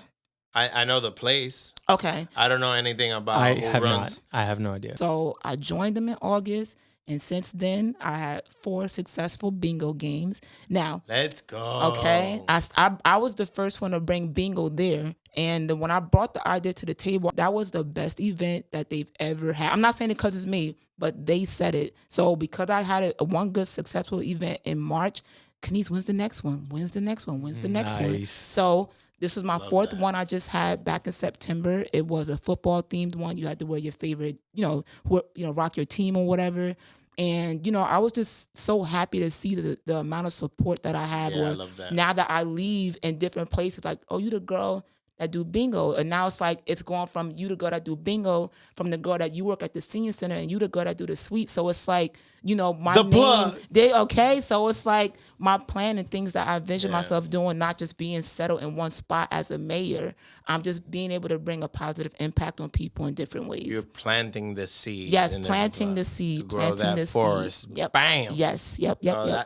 I know the place. Okay. I don't know anything about I who have runs. not. I have no idea. So I joined them in August, and since then I had 4 successful bingo games. Now, Let's go. okay, I was the first one to bring bingo there, and when I brought the idea to the table, that was the best event that they've ever had. I'm not saying it because it's me, but they said it. So because I had one good successful event in March, Canice, when's the next one? When's the next one? When's the next one? Nice. So this was my 4th one I just had back in September. It was a football themed one. You had to wear your favorite, rock your team or whatever. And, I was just so happy to see the amount of support that I have. Yeah, I love that. Now that I leave in different places, like, oh, you the girl that do bingo. And now it's like, it's going from you the girl that do bingo, from the girl that you work at the senior center, and you the girl that do the suite. So it's like, my The name, plug. So it's like my plan and things that I envision myself doing, not just being settled in one spot as a mayor. I'm just being able to bring a positive impact on people in different ways. You're planting the seed. Yes, planting the seed. To grow planting that the forest. Seed. Yep. Bam. Yes. Yep. Oh,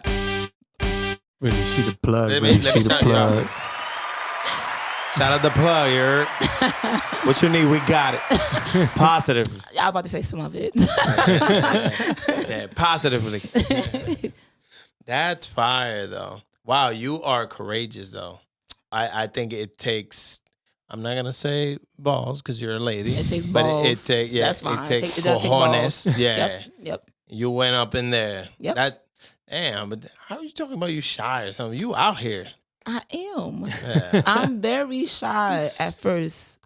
Really see the plug. Let me Really see the tell you. plug. Shout out the plug, what you need, we got it. Positively. I was about to say some of it. Yeah, positively. That's fire, though. Wow, you are courageous, though. I think it takes, I'm not going to say balls because you're a lady. It takes but balls. That's fine. It takes it does take balls. cojones. Yeah. Yep. You went up in there. Yep. Damn, but how are you talking about you shy or something? You out here. I am. Yeah. I'm very shy at first.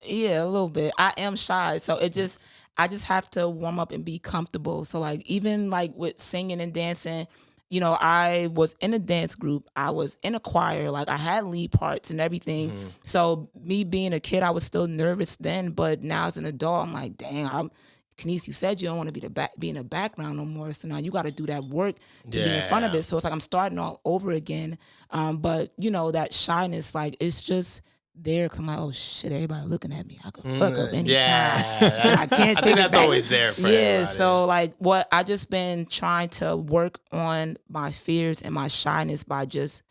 Yeah, a little bit. I am shy. So I just have to warm up and be comfortable. So like even like with singing and dancing, you know, I was in a dance group. I was in a choir. Like I had lead parts and everything. Mm-hmm. So me being a kid, I was still nervous then. But now as an adult, I'm like, dang, Canice, you said you don't want to be in the background no more. So now you got to do that work to be in front of it. So it's like I'm starting all over again. But you know, that shyness, like it's just there. Cause I'm like, oh shit, everybody looking at me. I could fuck up anytime. Yeah, I can't I take think it that's back. always there for Yeah. everybody. So like what I just been trying to work on my fears and my shyness by just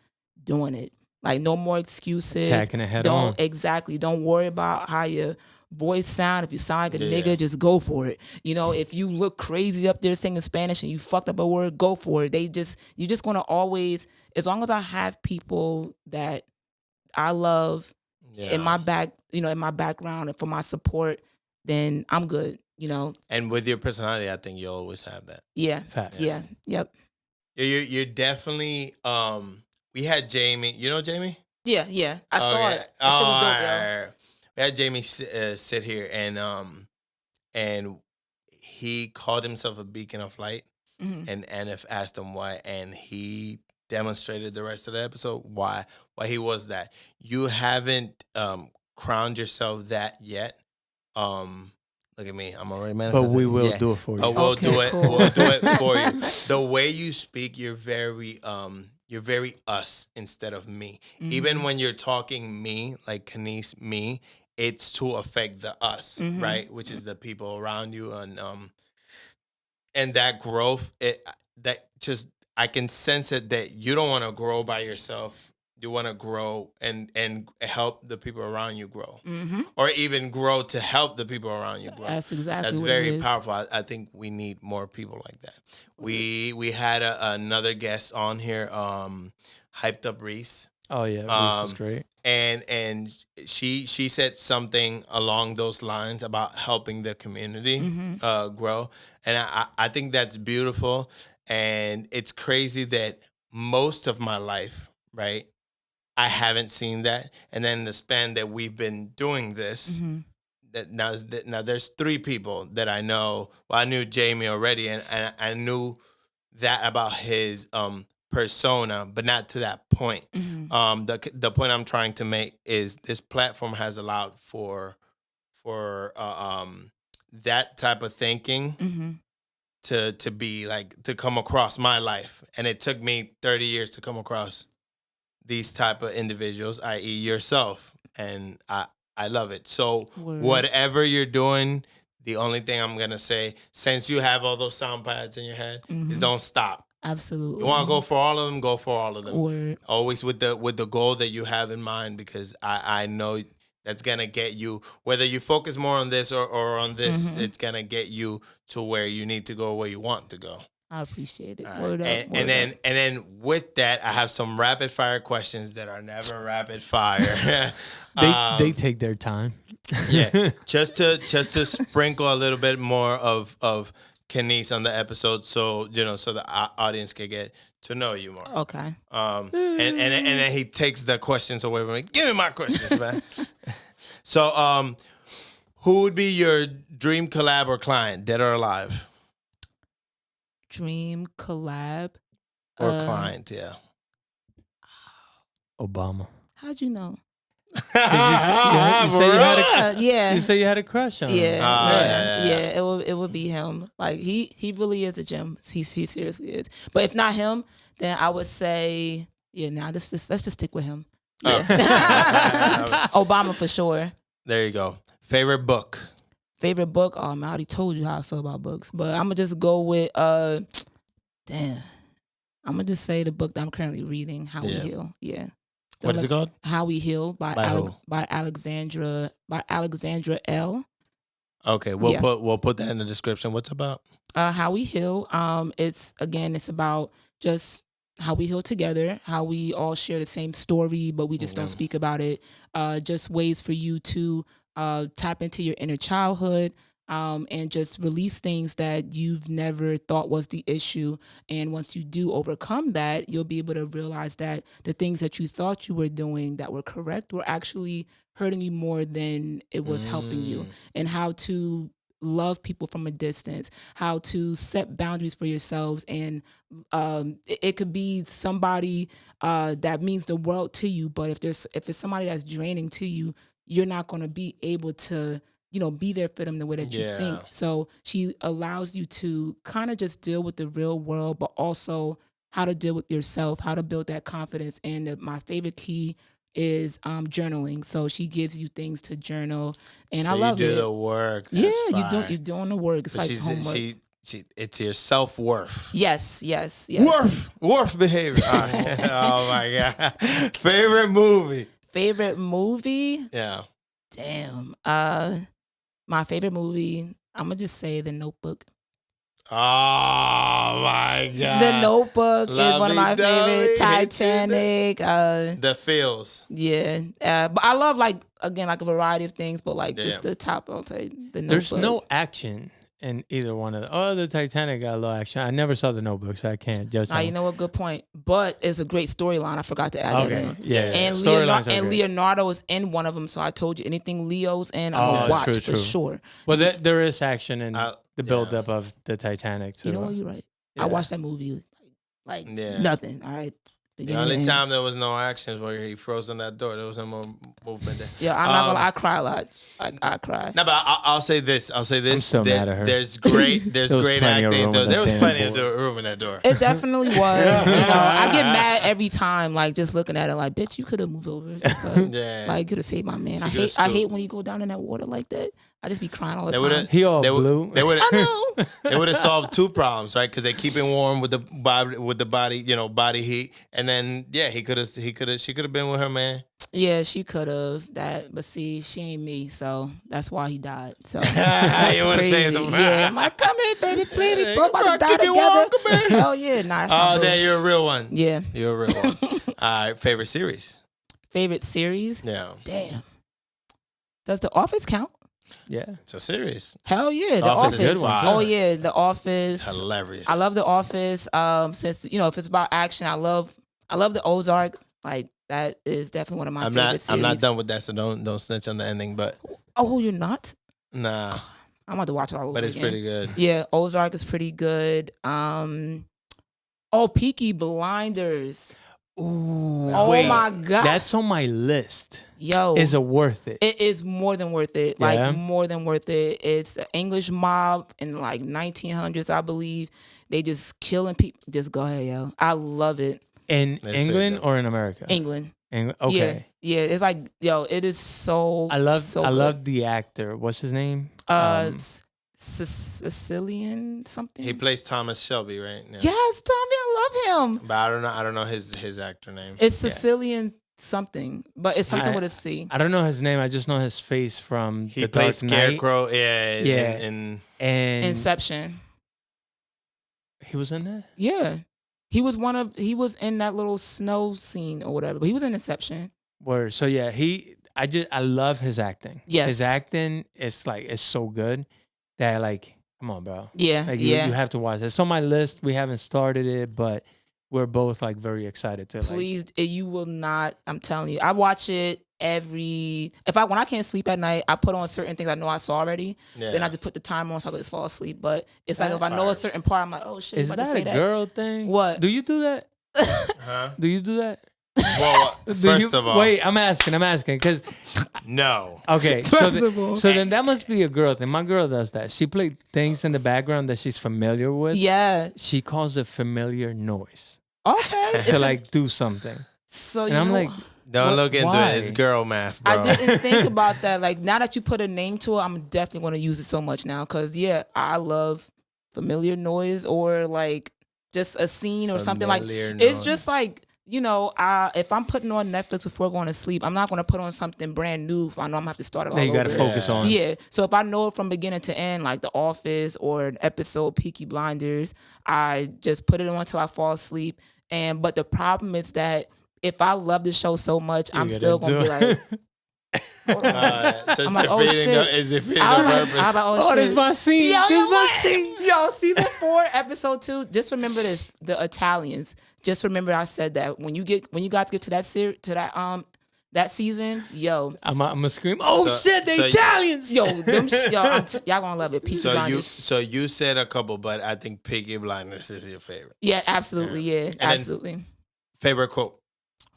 doing it. Like no more excuses. Attacking it head Don't on. Exactly. Don't worry about how your voice sound. If you sound like a nigga, just go for it. You know, if you look crazy up there singing Spanish and you fucked up a word, go for it. You just gonna always, as long as I have people that I love in my in my background and for my support, then I'm good. You know. And with your personality, I think you'll always have that. Yeah. Facts. Yeah. Yep. You're definitely. We had Jamie. You know Jamie? Yeah. Yeah. I saw it. That shit was dope, yo. Alright. We had Jamie sit here and he called himself a beacon of light. Mm-hmm. And Anif asked him why, and he demonstrated the rest of the episode why he was that. You haven't crowned yourself that yet. Look at me, I'm already manifesting. But we will do it for you. But we'll Okay, do it. cool. We'll do it for you. The way you speak, you're very us instead of me. Mm-hmm. Even when you're talking me, like Canice, me, it's to affect the us, right? Which is the people around you, and that growth. I can sense it that you don't want to grow by yourself. You want to grow and help the people around you grow, or even grow to help the people around you grow. That's exactly That's what very it is. powerful. I think we need more people like that. We had another guest on here, Hyped Up Reese. Oh yeah, Reese was great. And she said something along those lines about helping the community grow, and I think that's beautiful. And it's crazy that most of my life, right, I haven't seen that. And then in the span that we've been doing this, that now there's 3 people that I know. Well, I knew Jamie already, and I knew that about his persona, but not to that point. The point I'm trying to make is this platform has allowed for that type of thinking to be like, to come across my life. And it took me 30 years to come across these type of individuals, i.e. yourself. And I love it. So whatever you're doing, the only thing I'm going to say, since you have all those sound pads in your head, is don't stop. Absolutely. You want to go for all of them, go for all of them. Word. Always with the goal that you have in mind, because I know that's going to get you, whether you focus more on this or on this, it's going to get you to where you need to go, where you want to go. I appreciate it. All Word right. up. And then with that, I have some rapid fire questions that are never rapid fire. They take their time. Yeah, just to sprinkle a little bit more of Canice on the episode, so so the audience can get to know you more. Okay. And then he takes the questions away from me. Give me my questions, man. So, who would be your dream collab or client, dead or alive? Dream collab Or client, yeah. Obama. How'd you know? You say you had a, Yeah. you say you had a crush on him. Yeah. It would be him. Like he really is a gem. He seriously is. But if not him, then I would say let's just stick with him. Yeah. Obama for sure. There you go. Favorite book? Favorite book? I already told you how I feel about books, but I'm gonna just go with I'm gonna just say the book that I'm currently reading, How We Heal. Yeah. What is it called? How We Heal by By who? by Alexandra L. Okay, we'll put that in the description. What's it about? How We Heal. It's about just how we heal together, how we all share the same story, but we just don't speak about it. Just ways for you to tap into your inner childhood, and just release things that you've never thought was the issue. And once you do overcome that, you'll be able to realize that the things that you thought you were doing that were correct were actually hurting you more than it was helping you. And how to love people from a distance, how to set boundaries for yourselves. And it could be somebody that means the world to you, but if it's somebody that's draining to you, you're not going to be able to be there for them the way that you think. So she allows you to kind of just deal with the real world, but also how to deal with yourself, how to build that confidence. And my favorite key is journaling. So she gives you things to journal, and I love it. You do the work. That's you're doing the work. It's like homework. It's your self-worth. Yes. Worth behavior. Oh my God. Favorite movie? Yeah. Damn. My favorite movie, I'm gonna just say The Notebook. Oh my God. The Notebook is one of my favorite. Titanic. The feels. Yeah. But I love a variety of things, but just the top, I'll say The Notebook. There's no action in either one of them. Oh, the Titanic got a little action. I never saw The Notebook, so I can't judge. You know what? Good point. But it's a great storyline. I forgot to add that in. Yeah. And Leonardo is in one of them, so I told you anything Leo's in, I'm gonna watch for sure. Well, there is action in the buildup of the Titanic too. You know what? You're right. Yeah. I watched that movie like nothing. All right. The only time there was no action is where he froze on that door. There was no more movement there. Yeah, I'm not gonna lie. I cry a lot. I cry. No, but I'll say this. I'm still mad at her. There's great acting. There was plenty of room in that door. It definitely was. I get mad every time, just looking at it, bitch, you could have moved over. You could have saved my man. I hate when you go down in that water like that. I just be crying all the time. He all blue. I know. They would have solved two problems, right? Because they keep it warm with the body, body heat, and then she could have been with her man. Yeah, she could have that, but see, she ain't me, so that's why he died. So you want to say the I'm like, come here, baby, please, we're about to die together. Hell yeah, nice. Oh, then you're a real one. Yeah, you're a real one. All right, favorite series. Yeah. Damn. Does The Office count? Yeah, it's a series. Hell yeah, The Office. Good one. Oh yeah, The Office. Hilarious. I love The Office. Since if it's about action, I love the Ozark. That is definitely one of my favorite series. I'm not done with that, so don't snitch on the ending. But you're not? Nah, I'm about to watch it all over but it's again. pretty good. Yeah, Ozark is pretty good. Peaky Blinders. Ooh, oh my God, that's on my list. Yo, is it worth it? It is more than worth it. More than worth it. It's an English mob in 1900s, I believe. They just killing people. Just go ahead, yo. I love it. In England or in America? England. Okay. Yeah. It's it is so. I love the actor. What's his name? Sicilian something. He plays Thomas Shelby, right? Yeah. Yes, Tommy, I love him. But I don't know his actor name. It's Sicilian something, but it's something with a C. I don't know his name. I just know his face from he plays Scarecrow. Yeah. And Inception. He was in that? Yeah. He was in that little snow scene or whatever, but he was in Inception. Word. So yeah, I love his acting. Yes. His acting is so good that come on, bro. Yeah. You have to watch it. It's on my list. We haven't started it, but we're both very excited to. Please, you will not. I'm telling you, I watch it when I can't sleep at night, I put on certain things I know I saw already. Yeah. So then I just put the timer on so I can just fall asleep. But it's if I know a certain part, I'm like, oh shit. Is that a girl thing? What? Do you do that? Huh? Do you do that? Well, first of all, wait. I'm asking because no. Okay, so then that must be a girl thing. My girl does that. She plays things in the background that she's familiar with. Yeah. She calls it familiar noise. Okay. To do something. So and I'm like, don't look into it. It's girl math, bro. I didn't think about that. Now that you put a name to it, I'm definitely going to use it so much now. Because I love familiar noise or just a scene or something noise. It's just if I'm putting on Netflix before going to sleep, I'm not going to put on something brand new if I know I'm going to have to start it all That you got to over. focus on. Yeah. So if I know it from beginning to end, like The Office or an episode Peaky Blinders, I just put it on until I fall asleep. But the problem is that if I love the show so much, I'm still going to be like, hold on. So I'm like, oh, shit. Is it for the I'm like, purpose? Oh, this is my scene. Yo, This is my scene. Yo, season 4, episode 2. Just remember this: the Italians. Just remember I said that when you guys get to that that season, yo, I'm gonna scream. Oh shit, the so Italians. yo, y'all gonna love it. Peaky Blinders. So you said a couple, but I think Peaky Blinders is your favorite. Yeah, absolutely. Yeah, absolutely. Favorite quote?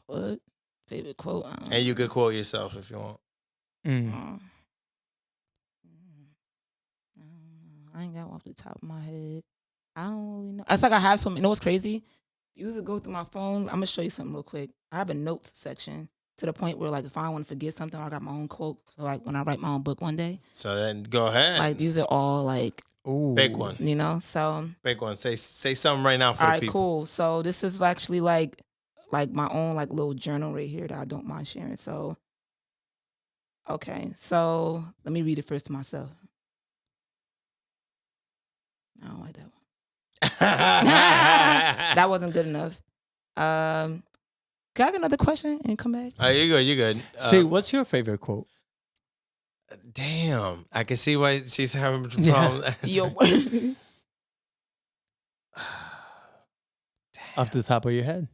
What favorite quote? And you could quote yourself if you want. I ain't got one off the top of my head. I don't really know. It's like I have some. You know what's crazy? You usually go through my phone. I'm gonna show you something real quick. I have a notes section to the point where, like, if I want to forget something, I got my own quote. So, like, when I write my own book one day, So then go ahead. like, these are all like, Ooh. Big one. So. Big one. Say something right now for All the right, people. cool. So this is actually like my own like little journal right here that I don't mind sharing. So, okay, so let me read it first to myself. I don't like that one. That wasn't good enough. Can I get another question and come back? Oh, you good. You good. See, what's your favorite quote? Damn, I can see why she's having a Yeah. problem. Yo, Off the top of your head.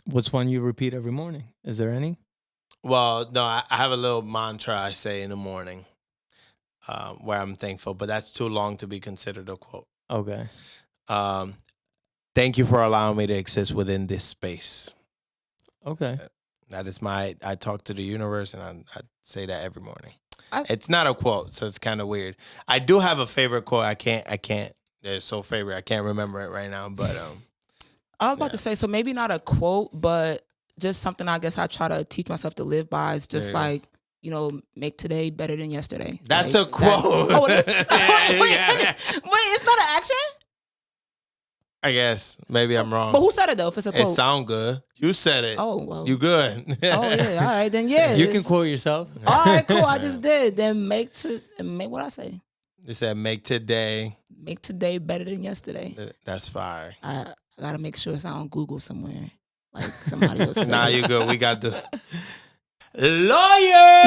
What's one you repeat every morning? Is there any? Well, no, I have a little mantra I say in the morning where I'm thankful, but that's too long to be considered a quote. Okay. Thank you for allowing me to exist within this space. Okay. That is I talk to the universe, and I say that every morning. I- It's not a quote, so it's kind of weird. I do have a favorite quote. I can't. It's so favorite. I can't remember it right now, but I was about to say, so maybe not a quote, but just something I guess I try to teach myself to live by is just There you like, make today better than yesterday. that's Like, a quote. It is? Wait, it's not an action? I guess maybe I'm wrong. But who said it though? If it's a It quote. sound good. You said it. Oh, well. You good. Oh, yeah. All right, then yeah. You can quote yourself. All right, cool. I just did. Then make what I say. You said make today. Make today better than yesterday. That's fire. I gotta make sure it's not on Google somewhere. Like somebody else said. Nah, it. you good. We got the lawyer.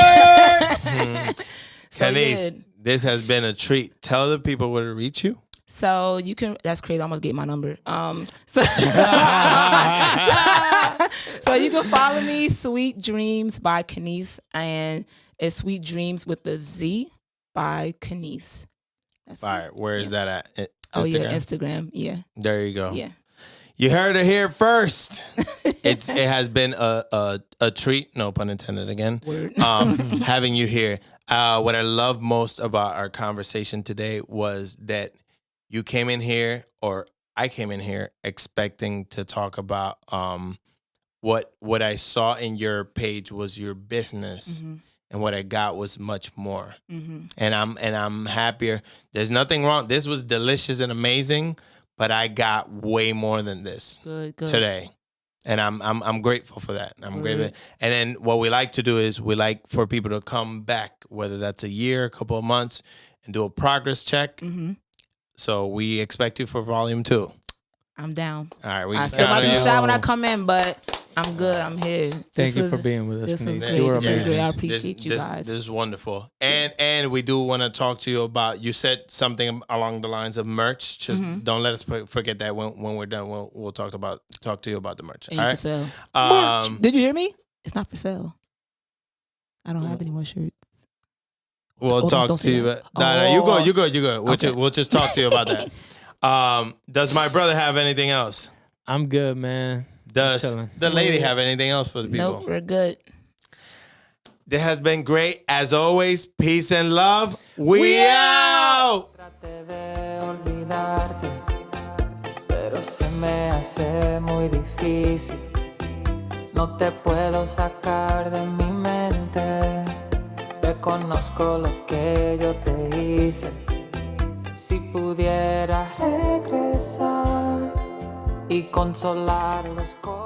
So, Canice, yeah. this has been a treat. Tell the people where to reach you. So you can. That's crazy. I almost get my number. So, so you can follow me, Sweet Dreams by Canice, and it's Sweet Dreams with the Z by Canice. That's Fire. Where is that at? Oh yeah, Instagram? Instagram. Yeah, There you go. yeah. You heard it here first. It has been a treat, no pun intended again, Word. having you here. What I love most about our conversation today was that you came in here, or I came in here expecting to talk about what I saw in your page was your business, and what I got was much more. And I'm happier. There's nothing wrong. This was delicious and amazing, but I got way more than this Good. today. And I'm grateful for that. I'm grateful. Right. And then what we like to do is we like for people to come back, whether that's a year, a couple of months, and do a progress check. So we expect you for volume 2. I'm down. All right, we I can still count might on be you. shy when I come in, but I'm good. I'm here. Thank you for being with us, This was Canice. great. You were This was amazing. great. I appreciate you guys. This is wonderful. And we do want to talk to you about, you said something along the lines of merch. Just don't let us forget that when we're done. We'll talk to you about the merch. Ain't All for right. sale. Um, Did you hear me? It's not for sale. I don't have any more shirts. We'll Oh, talk don't to say you. that. No, you good. You good. You good. Okay. We'll just talk to you about that. Does my brother have anything else? I'm good, man. Does chilling. the lady have anything else for the people? Nope, we're good. This has been great. As always, peace and love. We out. Traté de olvidarte, pero se me hace muy difícil. No te puedo sacar de mi mente. Reconozco lo que yo te hice. Si pudiera regresar, y consolar los corazones.